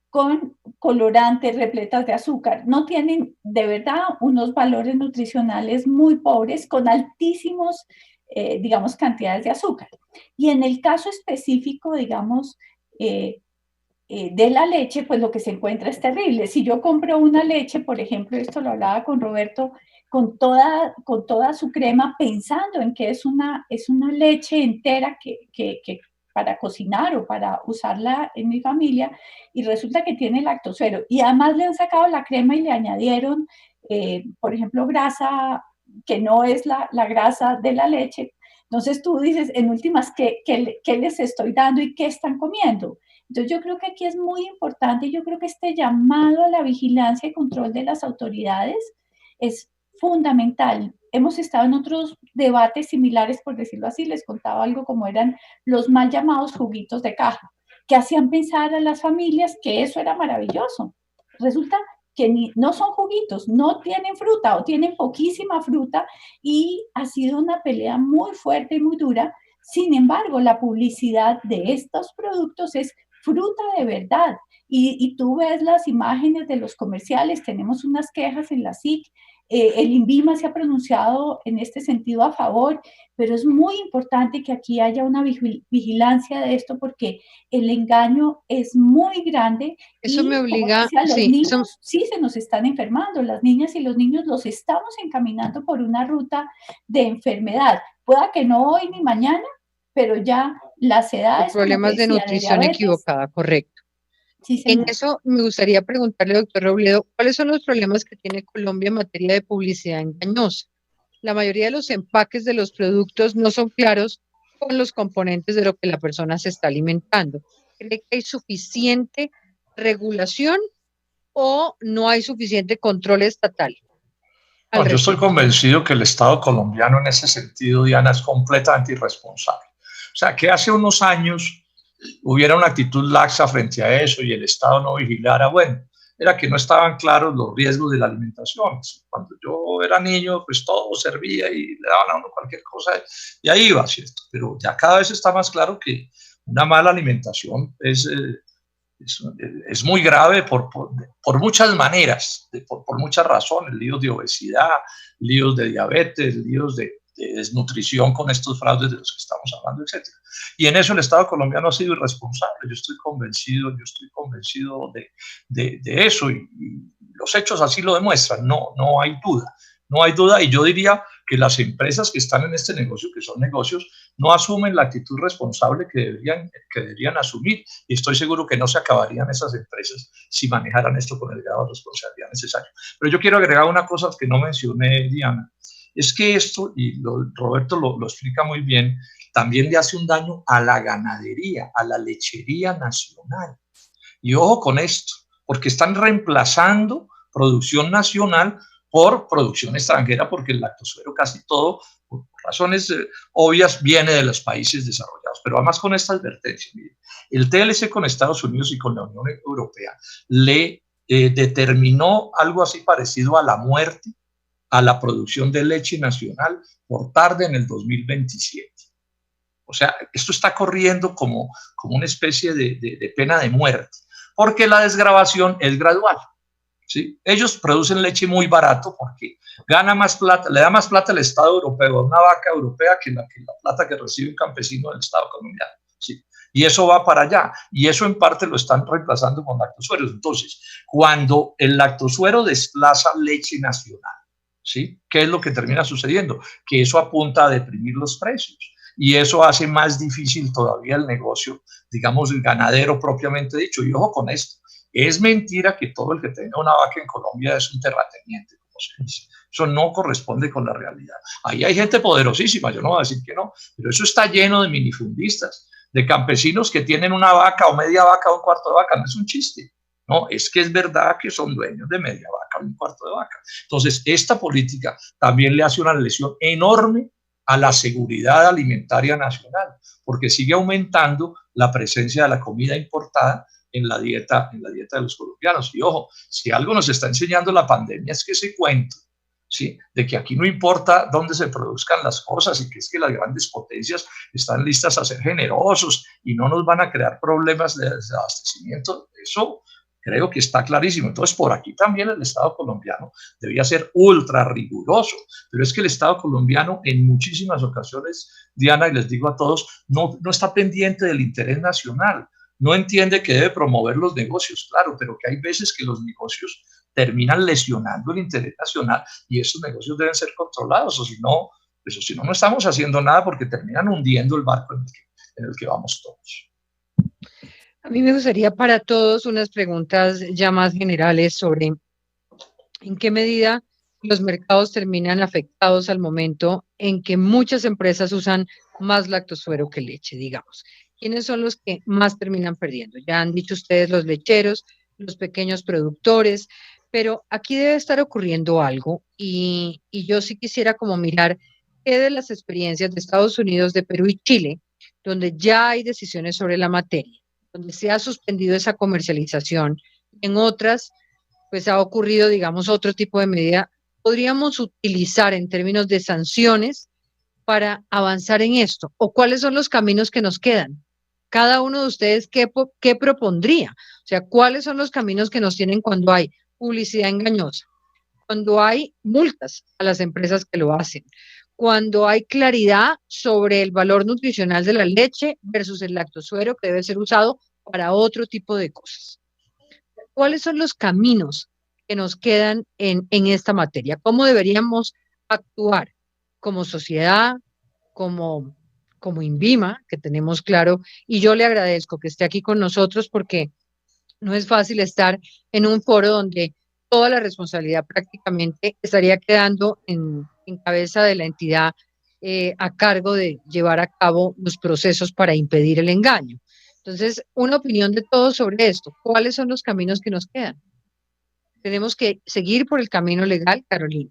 S4: con colorantes repletas de azúcar. No tienen, de verdad, unos valores nutricionales muy pobres, con altísimos, digamos, cantidades de azúcar. Y en el caso específico, digamos, de la leche, pues lo que se encuentra es terrible. Si yo compro una leche, por ejemplo, esto lo hablaba con Roberto, con toda su crema, pensando en que es una leche entera que para cocinar o para usarla en mi familia, y resulta que tiene lactosuero. Y además le han sacado la crema y le añadieron, por ejemplo, grasa que no es la grasa de la leche. Entonces tú dices, en últimas, ¿qué les estoy dando y qué están comiendo? Entonces yo creo que aquí es muy importante, yo creo que este llamado a la vigilancia y control de las autoridades es fundamental. Hemos estado en otros debates similares, por decirlo así, les contaba algo como eran los mal llamados juguitos de caja, que hacían pensar a las familias que eso era maravilloso. Resulta que no son juguitos, no tienen fruta o tienen poquísima fruta, y ha sido una pelea muy fuerte y muy dura. Sin embargo, la publicidad de estos productos es fruta de verdad. Y tú ves las imágenes de los comerciales, tenemos unas quejas en la SIC, el INVIMA se ha pronunciado en este sentido a favor, pero es muy importante que aquí haya una vigilancia de esto porque el engaño es muy grande.
S1: Eso me obliga,
S4: como decía, los niños sí se nos están enfermando, las niñas y los niños los estamos encaminando por una ruta de enfermedad. Pueda que no hoy ni mañana, pero ya las edades...
S1: Problemas de nutrición equivocada, correcto. Sí, en eso me gustaría preguntarle, doctor Robledo, ¿cuáles son los problemas que tiene Colombia en materia de publicidad engañosa? La mayoría de los empaques de los productos no son claros con los componentes de lo que la persona se está alimentando. ¿Cree que hay suficiente regulación o no hay suficiente control estatal?
S2: No, yo estoy convencido que el Estado colombiano en ese sentido, Diana, es completamente irresponsable. O sea, que hace unos años hubiera una actitud laxa frente a eso y el Estado no vigilara, bueno, era que no estaban claros los riesgos de la alimentación. Cuando yo era niño, pues todo servía y le daban a uno cualquier cosa y ahí iba, ¿cierto? Pero ya cada vez está más claro que una mala alimentación es muy grave por muchas maneras, por muchas razones, líos de obesidad, líos de diabetes, líos de desnutrición con estos fraudes de los que estamos hablando, etc. Y en eso el Estado colombiano ha sido irresponsable. Yo estoy convencido de eso y los hechos así lo demuestran, no hay duda. No hay duda, y yo diría que las empresas que están en este negocio, que son negocios, no asumen la actitud responsable que deberían asumir, y estoy seguro que no se acabarían esas empresas si manejaran esto con el grado de responsabilidad necesario. Pero yo quiero agregar una cosa que no mencioné, Diana, es que esto, y Roberto lo explica muy bien, también le hace un daño a la ganadería, a la lechería nacional. Y ojo con esto, porque están reemplazando producción nacional por producción extranjera, porque el lactosuero casi todo, por razones obvias, viene de los países desarrollados. Pero además con esta advertencia, mire, el TLC con Estados Unidos y con la Unión Europea le determinó algo así parecido a la muerte a la producción de leche nacional por tarde en el 2027. O sea, esto está corriendo como una especie de pena de muerte, porque la desgravación es gradual. ¿Sí? Ellos producen leche muy barato porque gana más plata, le da más plata al Estado europeo a una vaca europea que la plata que recibe un campesino del Estado colombiano. ¿Sí? Y eso va para allá, y eso en parte lo están reemplazando con lactosueros. Entonces, cuando el lactosuero desplaza leche nacional, ¿sí? ¿Qué es lo que termina sucediendo? Que eso apunta a deprimir los precios, y eso hace más difícil todavía el negocio, digamos, el ganadero propiamente dicho. Y ojo con esto. Es mentira que todo el que tenga una vaca en Colombia es un terrateniente, como se dice. Eso no corresponde con la realidad. Ahí hay gente poderosísima, yo no voy a decir que no, pero eso está lleno de minifundistas, de campesinos que tienen una vaca o media vaca o un cuarto de vaca. No es un chiste, no, es que es verdad que son dueños de media vaca o un cuarto de vaca. Entonces, esta política también le hace una lesión enorme a la seguridad alimentaria nacional, porque sigue aumentando la presencia de la comida importada en la dieta de los colombianos. Y ojo, si algo nos está enseñando la pandemia es que ese cuento, ¿sí?, de que aquí no importa dónde se produzcan las cosas y que es que las grandes potencias están listas a ser generosos y no nos van a crear problemas de desabastecimiento, eso creo que está clarísimo. Entonces, por aquí también el Estado colombiano debía ser ultra riguroso, pero es que el Estado colombiano en muchísimas ocasiones, Diana, y les digo a todos, no está pendiente del interés nacional. No entiende que debe promover los negocios, claro, pero que hay veces que los negocios terminan lesionando el interés nacional y esos negocios deben ser controlados, o si no, no estamos haciendo nada porque terminan hundiendo el barco en el que vamos todos.
S1: A mí me gustaría para todos unas preguntas ya más generales sobre en qué medida los mercados terminan afectados al momento en que muchas empresas usan más lactosuero que leche, digamos. ¿Quiénes son los que más terminan perdiendo? Ya han dicho ustedes los lecheros, los pequeños productores, pero aquí debe estar ocurriendo algo y yo sí quisiera como mirar qué de las experiencias de Estados Unidos, de Perú y Chile, donde ya hay decisiones sobre la materia, donde se ha suspendido esa comercialización, en otras pues ha ocurrido, digamos, otro tipo de medida, podríamos utilizar en términos de sanciones para avanzar en esto, o cuáles son los caminos que nos quedan. Cada uno de ustedes, ¿qué propondría? O sea, ¿cuáles son los caminos que nos tienen cuando hay publicidad engañosa? Cuando hay multas a las empresas que lo hacen, cuando hay claridad sobre el valor nutricional de la leche versus el lactosuero que debe ser usado para otro tipo de cosas. ¿Cuáles son los caminos que nos quedan en esta materia? ¿Cómo deberíamos actuar como sociedad, como INVIMA, que tenemos claro? Y yo le agradezco que esté aquí con nosotros porque no es fácil estar en un foro donde toda la responsabilidad prácticamente estaría quedando en cabeza de la entidad a cargo de llevar a cabo los procesos para impedir el engaño. Entonces, una opinión de todos sobre esto. ¿Cuáles son los caminos que nos quedan? Tenemos que seguir por el camino legal, Carolina.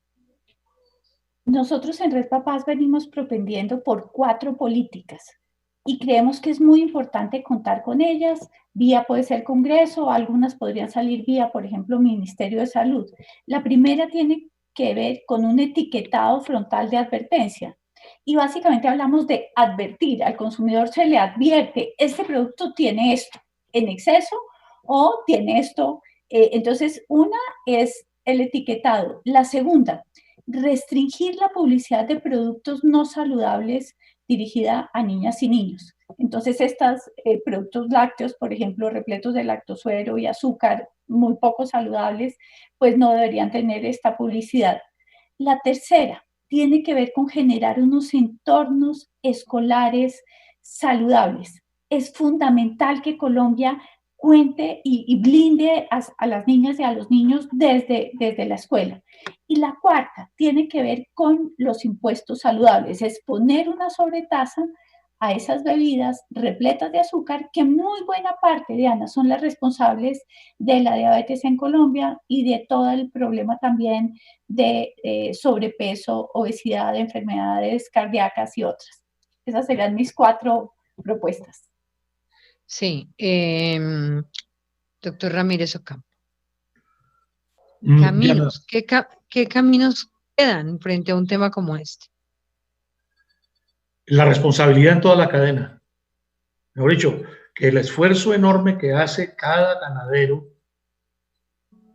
S4: Nosotros en Red Papás venimos propendiendo por 4 políticas y creemos que es muy importante contar con ellas vía puede ser Congreso, algunas podrían salir vía, por ejemplo, Ministerio de Salud. La primera tiene que ver con un etiquetado frontal de advertencia. Y básicamente hablamos de advertir, al consumidor se le advierte, este producto tiene esto en exceso o tiene esto. Entonces, una es el etiquetado. La segunda, restringir la publicidad de productos no saludables dirigida a niñas y niños. Entonces, estos productos lácteos, por ejemplo, repletos de lactosuero y azúcar, muy poco saludables, pues no deberían tener esta publicidad. La tercera tiene que ver con generar unos entornos escolares saludables. Es fundamental que Colombia cuente y blinde a las niñas y a los niños desde la escuela. Y la cuarta tiene que ver con los impuestos saludables, es poner una sobretasa a esas bebidas repletas de azúcar que muy buena parte, Diana, son las responsables de la diabetes en Colombia y de todo el problema también de sobrepeso, obesidad, enfermedades cardíacas y otras. Esas serían mis 4 propuestas.
S1: Sí, doctor Ramírez Ocampo. Caminos, ¿qué caminos quedan frente a un tema como este?
S5: La responsabilidad en toda la cadena. Mejor dicho, que el esfuerzo enorme que hace cada ganadero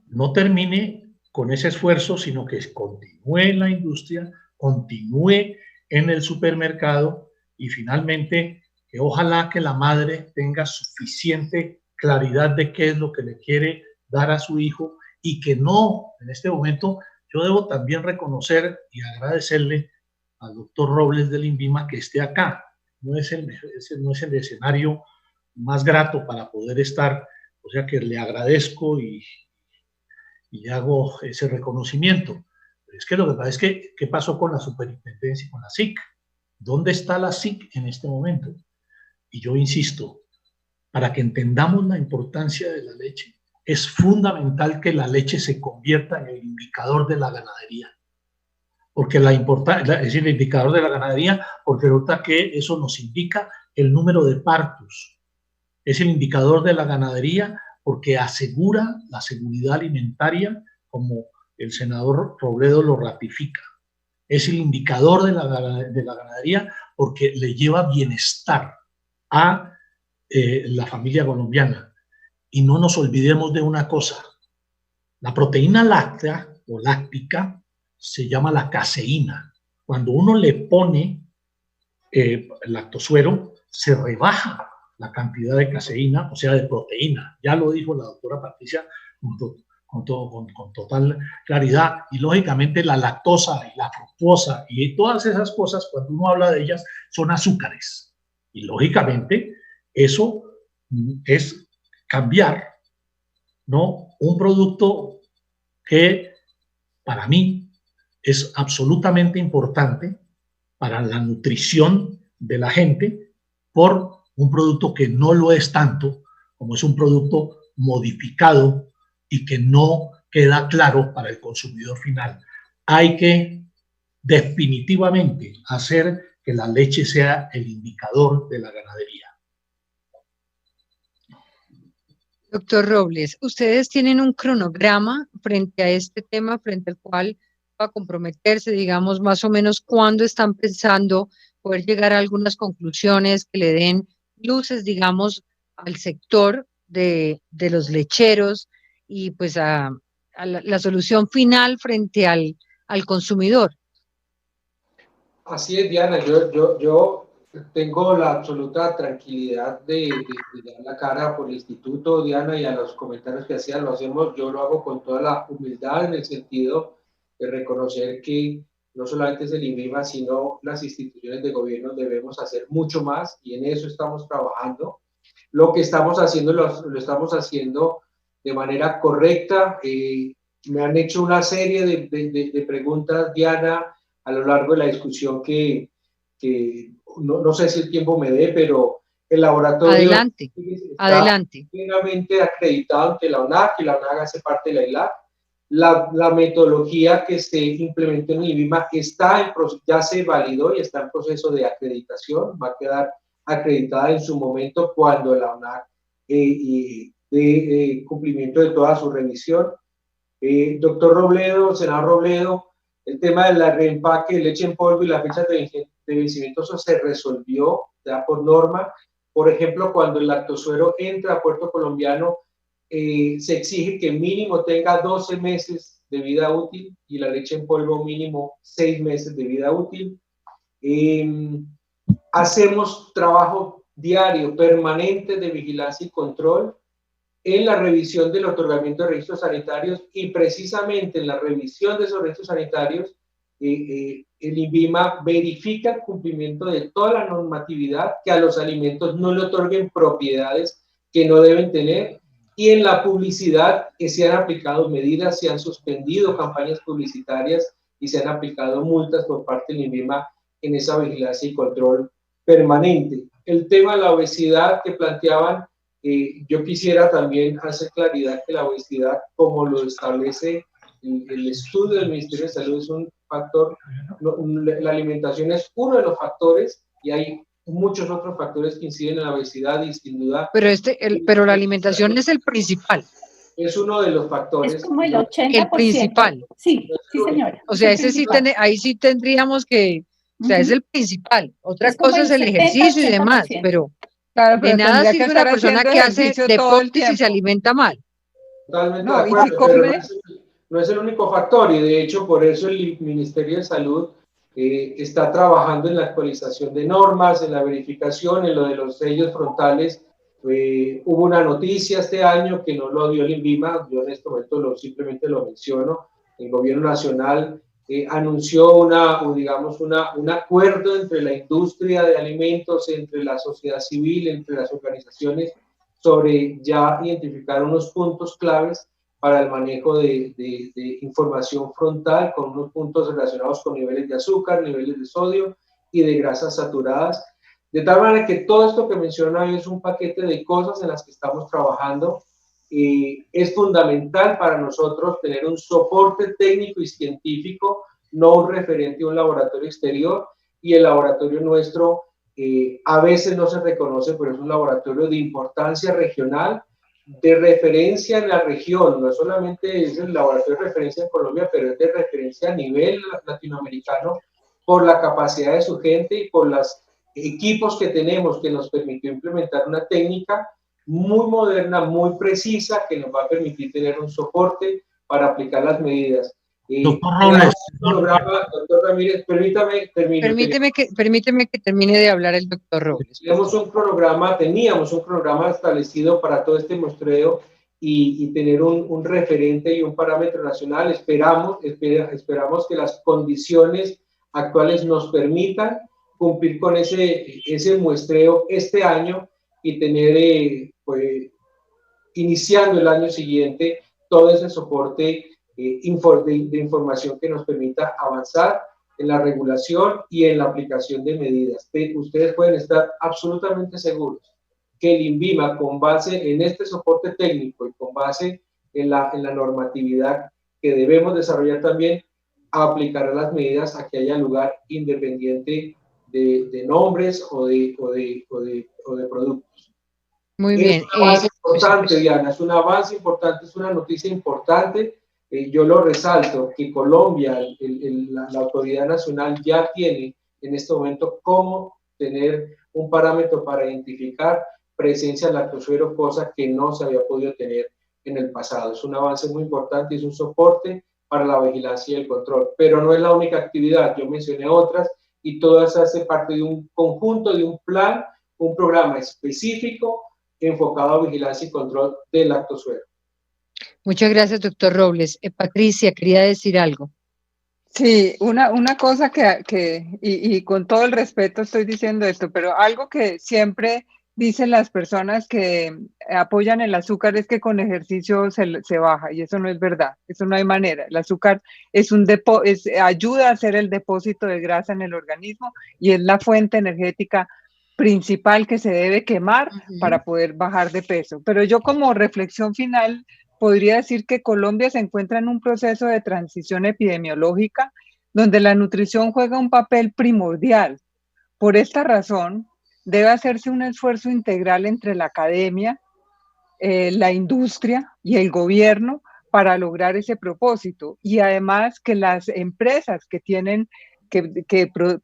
S5: no termine con ese esfuerzo, sino que continúe en la industria, continúe en el supermercado y finalmente que ojalá que la madre tenga suficiente claridad de qué es lo que le quiere dar a su hijo y que no, en este momento, yo debo también reconocer y agradecerle al doctor Robles del INVIMA que esté acá. No es el escenario más grato para poder estar, o sea que le agradezco y hago ese reconocimiento. Pero es que lo que pasa es que, ¿qué pasó con la superintendencia y con la SIC? ¿Dónde está la SIC en este momento? Y yo insisto, para que entendamos la importancia de la leche, es fundamental que la leche se convierta en el indicador de la ganadería. Porque es el indicador de la ganadería, porque resulta que eso nos indica el número de partos. Es el indicador de la ganadería porque asegura la seguridad alimentaria, como el senador Robledo lo ratifica. Es el indicador de la ganadería porque le lleva bienestar a la familia colombiana. Y no nos olvidemos de una cosa. La proteína láctea o láctica se llama la caseína. Cuando uno le pone lactosuero, se rebaja la cantidad de caseína, o sea, de proteína. Ya lo dijo la doctora Patricia con total claridad. Y lógicamente la lactosa y la fructosa y todas esas cosas, cuando uno habla de ellas, son azúcares. Y lógicamente eso es cambiar, ¿no? Un producto que para mí es absolutamente importante para la nutrición de la gente por un producto que no lo es tanto, como es un producto modificado y que no queda claro para el consumidor final. Hay que definitivamente hacer que la leche sea el indicador de la ganadería.
S1: Doctor Robles, ustedes tienen un cronograma frente a este tema, frente al cual va a comprometerse, digamos, más o menos cuándo están pensando poder llegar a algunas conclusiones que le den luces, digamos, al sector de los lecheros y pues a la solución final frente al consumidor.
S3: Así es, Diana, yo tengo la absoluta tranquilidad de dar la cara por el instituto, Diana, y a los comentarios que hacían, yo lo hago con toda la humildad en el sentido de reconocer que no solamente es el INVIMA, sino las instituciones de gobierno debemos hacer mucho más y en eso estamos trabajando. Lo que estamos haciendo lo estamos haciendo de manera correcta. Me han hecho una serie de preguntas, Diana, a lo largo de la discusión que no sé si el tiempo me dé, pero el laboratorio
S1: adelante,
S3: está
S1: adelante.
S3: plenamente acreditado ante la ONAC, y la ONAC hace parte de la ILAC. La metodología que se implementó en INVIMA ya se validó y está en proceso de acreditación, va a quedar acreditada en su momento cuando la ONAC y de cumplimiento de toda su revisión. Doctor Robledo, senador Robledo, el tema de la reempaque, leche en polvo y la fecha de vencimiento, eso se resolvió ya por norma. Por ejemplo, cuando el lactosuero entra a puerto colombiano, se exige que mínimo tenga 12 meses de vida útil y la leche en polvo mínimo 6 meses de vida útil. Hacemos trabajo diario, permanente de vigilancia y control en la revisión del otorgamiento de registros sanitarios, y precisamente en la revisión de esos registros sanitarios, el INVIMA verifica el cumplimiento de toda la normatividad, que a los alimentos no le otorguen propiedades que no deben tener, y en la publicidad que se han aplicado medidas, se han suspendido campañas publicitarias y se han aplicado multas por parte del INVIMA en esa vigilancia y control permanente. El tema de la obesidad que planteaban, yo quisiera también hacer claridad que la obesidad, como lo establece el estudio del Ministerio de Salud, es un factor, la alimentación es uno de los factores, y hay muchos otros factores que inciden en la obesidad, y sin duda...
S1: Pero la alimentación es el principal.
S3: Es uno de los factores.
S4: Es como el 80%.
S1: El principal.
S4: Sí, sí, señora.
S1: O sea, ahí sí tendríamos que... O sea, es el principal. Otra cosa es el ejercicio y demás, pero...
S6: Claro,
S1: de nada sirve una persona que hace deportes y se alimenta mal.
S3: Totalmente de acuerdo, pero no es el único factor, y de hecho por eso el Ministerio de Salud está trabajando en la actualización de normas, en la verificación, en lo de los sellos frontales. Hubo una noticia este año que no lo dio el INVIMA, yo en este momento simplemente lo menciono. El gobierno nacional anunció un acuerdo entre la industria de alimentos, entre la sociedad civil, entre las organizaciones, sobre ya identificar unos puntos claves para el manejo de información frontal, con unos puntos relacionados con niveles de azúcar, niveles de sodio y de grasas saturadas. De tal manera que todo esto que menciono hoy es un paquete de cosas en las que estamos trabajando. Es fundamental para nosotros tener un soporte técnico y científico, no un referente a un laboratorio exterior, y el laboratorio nuestro a veces no se reconoce, pero es un laboratorio de importancia regional, de referencia en la región. No solamente es el laboratorio de referencia en Colombia, pero es de referencia a nivel latinoamericano por la capacidad de su gente y por los equipos que tenemos, que nos permitió implementar una técnica muy moderna, muy precisa, que nos va a permitir tener un soporte para aplicar las medidas. Doctor Ramírez, permítame
S1: que termine de hablar el doctor Robles.
S3: Teníamos un programa establecido para todo este muestreo y tener un referente y un parámetro nacional. Esperamos que las condiciones actuales nos permitan cumplir con ese muestreo este año y tener, iniciando el año siguiente, todo ese soporte de información que nos permita avanzar en la regulación y en la aplicación de medidas. Ustedes pueden estar absolutamente seguros que el INVIMA, con base en este soporte técnico y con base en la normatividad que debemos desarrollar también, aplicará las medidas a que haya lugar, independiente de nombres o de productos.
S1: Muy bien.
S3: Es un avance importante, Diana, es un avance importante, es una noticia importante. Yo lo resalto, que Colombia, la autoridad nacional ya tiene en este momento cómo tener un parámetro para identificar presencia de lactosuero, cosa que no se había podido tener en el pasado. Es un avance muy importante, es un soporte para la vigilancia y el control, pero no es la única actividad. Yo mencioné otras y todas hacen parte de un conjunto, de un plan, un programa específico enfocado a vigilancia y control del lactosuero.
S1: Muchas gracias, doctor Robles. Patricia, quería decir algo.
S6: Sí, una cosa y con todo el respeto estoy diciendo esto, pero algo que siempre dicen las personas que apoyan el azúcar es que con ejercicio se baja, y eso no es verdad, eso no hay manera. El azúcar ayuda a hacer el depósito de grasa en el organismo y es la fuente energética principal que se debe quemar para poder bajar de peso. Pero yo, como reflexión final, podría decir que Colombia se encuentra en un proceso de transición epidemiológica donde la nutrición juega un papel primordial. Por esta razón, debe hacerse un esfuerzo integral entre la academia, la industria y el gobierno para lograr ese propósito. Y además que las empresas que tienen,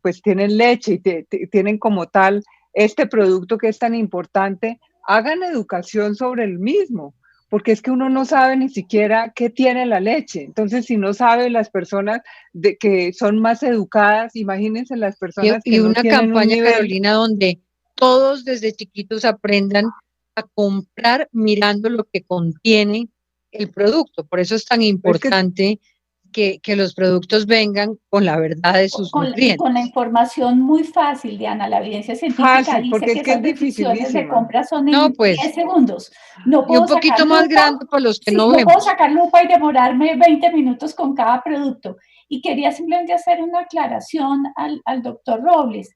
S6: pues tienen leche y tienen como tal este producto que es tan importante, hagan educación sobre el mismo, porque es que uno no sabe ni siquiera qué tiene la leche. Entonces, si no sabe las personas que son más educadas, imagínense las personas que no tienen un
S1: campaña,
S6: nivel.
S1: Carolina, donde todos desde chiquitos aprendan a comprar mirando lo que contiene el producto. Por eso es tan importante que los productos vengan con la verdad de sus nutrientes.
S4: Con la información muy fácil, Diana, la evidencia científica dice que esas decisiones de compra son en 10 segundos. No puedo
S1: y un poquito más grande para los que no vemos.
S4: No puedo sacar lupa y demorarme 20 minutos con cada producto. Y quería simplemente hacer una aclaración al doctor Robles.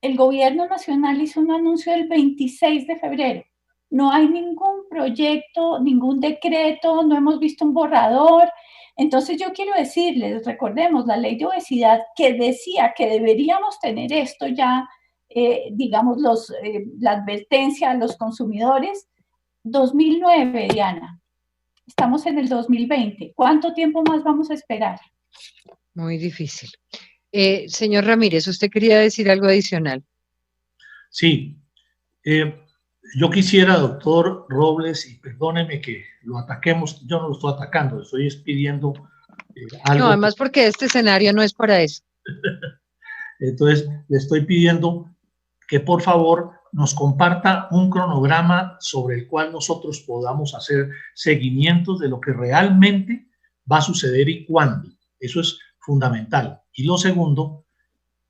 S4: El gobierno nacional hizo un anuncio el 26 de febrero. No hay ningún proyecto, ningún decreto, no hemos visto un borrador. Entonces yo quiero decirles, recordemos la ley de obesidad que decía que deberíamos tener esto ya, digamos, la advertencia a los consumidores. 2009, Diana. Estamos en el 2020. ¿Cuánto tiempo más vamos a esperar?
S1: Muy difícil. Señor Ramírez, ¿usted quería decir algo adicional?
S5: Sí. Yo quisiera, doctor Robles, y perdóneme que lo ataquemos, yo no lo estoy atacando, le estoy pidiendo algo.
S1: No, además porque este escenario no es para eso.
S5: Entonces, le estoy pidiendo que por favor nos comparta un cronograma sobre el cual nosotros podamos hacer seguimientos de lo que realmente va a suceder y cuándo. Eso es fundamental. Y lo segundo,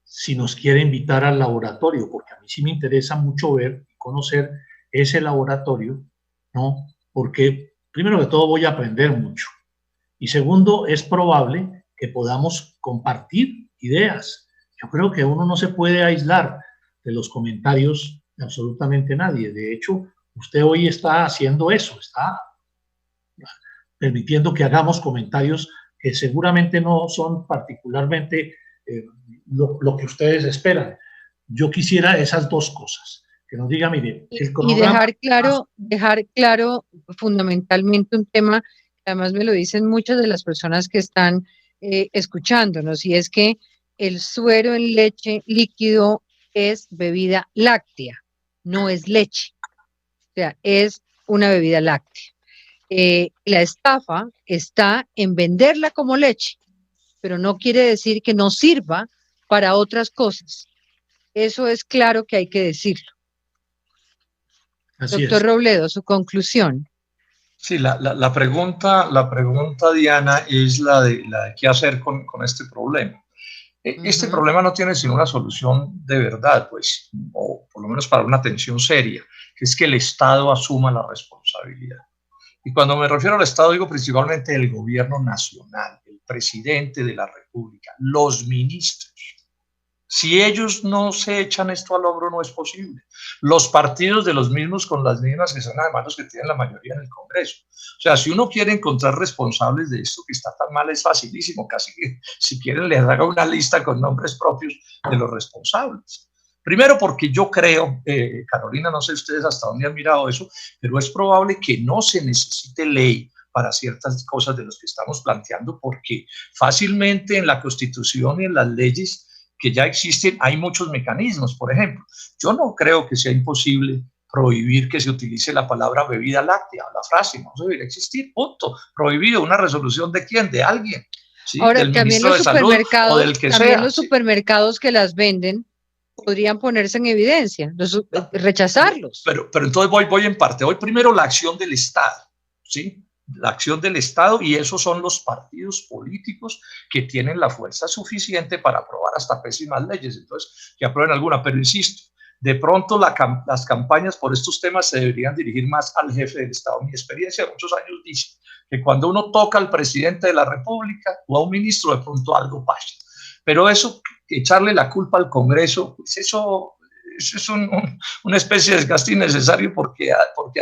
S5: si nos quiere invitar al laboratorio, porque a mí sí me interesa mucho ver y conocer ese laboratorio, ¿no? Porque primero que todo voy a aprender mucho. Y segundo, es probable que podamos compartir ideas. Yo creo que uno no se puede aislar de los comentarios de absolutamente nadie. De hecho, usted hoy está haciendo eso, está permitiendo que hagamos comentarios que seguramente no son particularmente lo que ustedes esperan. Yo quisiera esas dos cosas, que nos diga, mire, el cronograma...
S1: Y dejar claro fundamentalmente un tema, que además me lo dicen muchas de las personas que están escuchándonos, y es que el suero en leche líquido es bebida láctea, no es leche, o sea, es una bebida láctea. La estafa está en venderla como leche, pero no quiere decir que no sirva para otras cosas. Eso es claro que hay que decirlo.
S5: Así
S1: Doctor
S5: es.
S1: Robledo, su conclusión.
S2: Sí, la pregunta, Diana, es la de qué hacer con este problema. Este problema no tiene sino una solución de verdad, pues, o por lo menos para una atención seria, que es que el Estado asuma la responsabilidad. Y cuando me refiero al Estado, digo principalmente el gobierno nacional, el presidente de la República, los ministros. Si ellos no se echan esto al hombro, no es posible. Los partidos de los mismos con las mismas, que son además los que tienen la mayoría en el Congreso. O sea, si uno quiere encontrar responsables de esto que está tan mal, es facilísimo. Casi que si quieren les haga una lista con nombres propios de los responsables. Primero porque yo creo, Carolina, no sé ustedes hasta dónde han mirado eso, pero es probable que no se necesite ley para ciertas cosas de las que estamos planteando, porque fácilmente en la Constitución y en las leyes que ya existen hay muchos mecanismos. Por ejemplo, yo no creo que sea imposible prohibir que se utilice la palabra bebida láctea, la frase no debería existir, punto. Prohibido, ¿una resolución de quién? De alguien. ¿Sí?
S1: Ahora,
S2: del
S1: también
S2: ministro
S1: los
S2: de Salud o del que sea.
S1: los supermercados que las venden podrían ponerse en evidencia, rechazarlos.
S2: Pero entonces voy en parte. Voy primero la acción del Estado, ¿sí? La acción del Estado, y esos son los partidos políticos que tienen la fuerza suficiente para aprobar hasta pésimas leyes. Entonces, que aprueben alguna, pero insisto, de pronto las campañas por estos temas se deberían dirigir más al jefe del Estado. Mi experiencia de muchos años dice que cuando uno toca al presidente de la República o a un ministro, de pronto algo pasa. Pero eso, echarle la culpa al Congreso, pues eso es una especie de desgaste innecesario, porque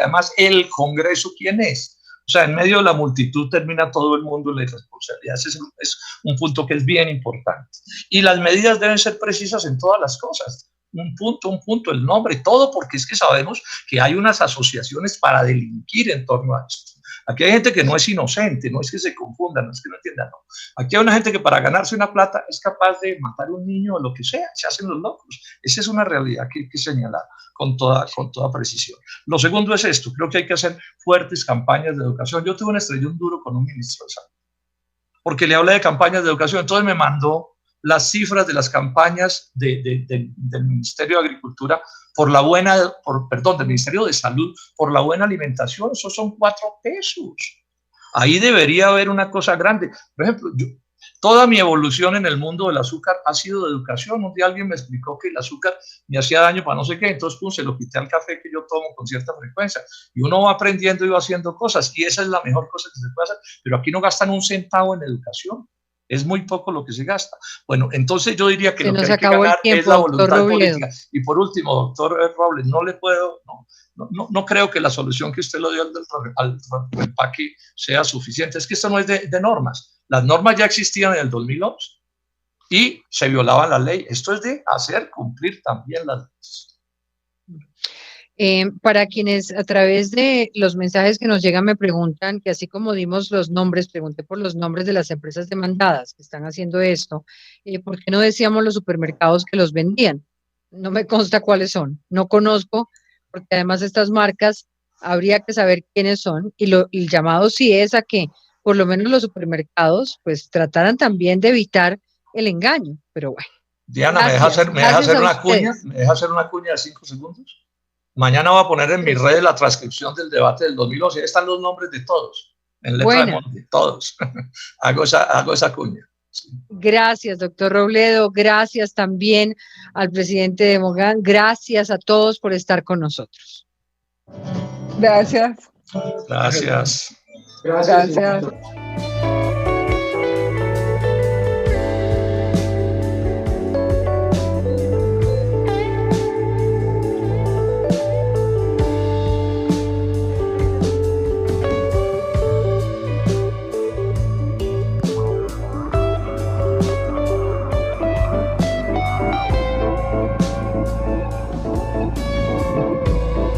S2: además el Congreso, ¿quién es? O sea, en medio de la multitud termina todo el mundo en la irresponsabilidad. Ese es un punto que es bien importante. Y las medidas deben ser precisas en todas las cosas. un punto, el nombre, todo, porque es que sabemos que hay unas asociaciones para delinquir en torno a esto. Aquí hay gente que no es inocente, no es que se confundan, no es que no entiendan, no. Aquí hay una gente que para ganarse una plata es capaz de matar a un niño o lo que sea, se hacen los locos. Esa es una realidad que hay que señalar con toda precisión. Lo segundo es esto, creo que hay que hacer fuertes campañas de educación. Yo tuve un estrellón duro con un ministro de Salud, porque le hablé de campañas de educación, entonces me mandó las cifras de las campañas del Ministerio de Agricultura del Ministerio de Salud por la buena alimentación. Eso son 4 pesos. Ahí debería haber una cosa grande. Por ejemplo, toda mi evolución en el mundo del azúcar ha sido de educación. Un día alguien me explicó que el azúcar me hacía daño para no sé qué, entonces se lo quité al café que yo tomo con cierta frecuencia. Y uno va aprendiendo y va haciendo cosas, y esa es la mejor cosa que se puede hacer. Pero aquí no gastan un centavo en educación. Es muy poco lo que se gasta. Bueno, entonces yo diría que lo que hay que ganar es la voluntad política. Y por último, doctor Robles, no creo que la solución que usted lo dio al empaque sea suficiente. Es que esto no es de normas. Las normas ya existían en el 2011 y se violaban la ley. Esto es de hacer cumplir también las leyes.
S1: Para quienes a través de los mensajes que nos llegan me preguntan, que así como dimos los nombres, pregunté por los nombres de las empresas demandadas que están haciendo esto, ¿por qué no decíamos los supermercados que los vendían? No me consta cuáles son, no conozco, porque además estas marcas habría que saber quiénes son, y el llamado sí es a que por lo menos los supermercados pues trataran también de evitar el engaño, pero bueno.
S2: Diana, ¿me deja hacer una cuña? ¿Me deja hacer una cuña de 5 segundos? Mañana voy a poner en mis redes la transcripción del debate del 2011. Ahí están los nombres de todos, en letra de Monte, todos. hago esa cuña. Sí.
S1: Gracias, doctor Robledo. Gracias también al presidente de Mogán. Gracias a todos por estar con nosotros.
S6: Gracias.
S2: Gracias.
S3: Gracias.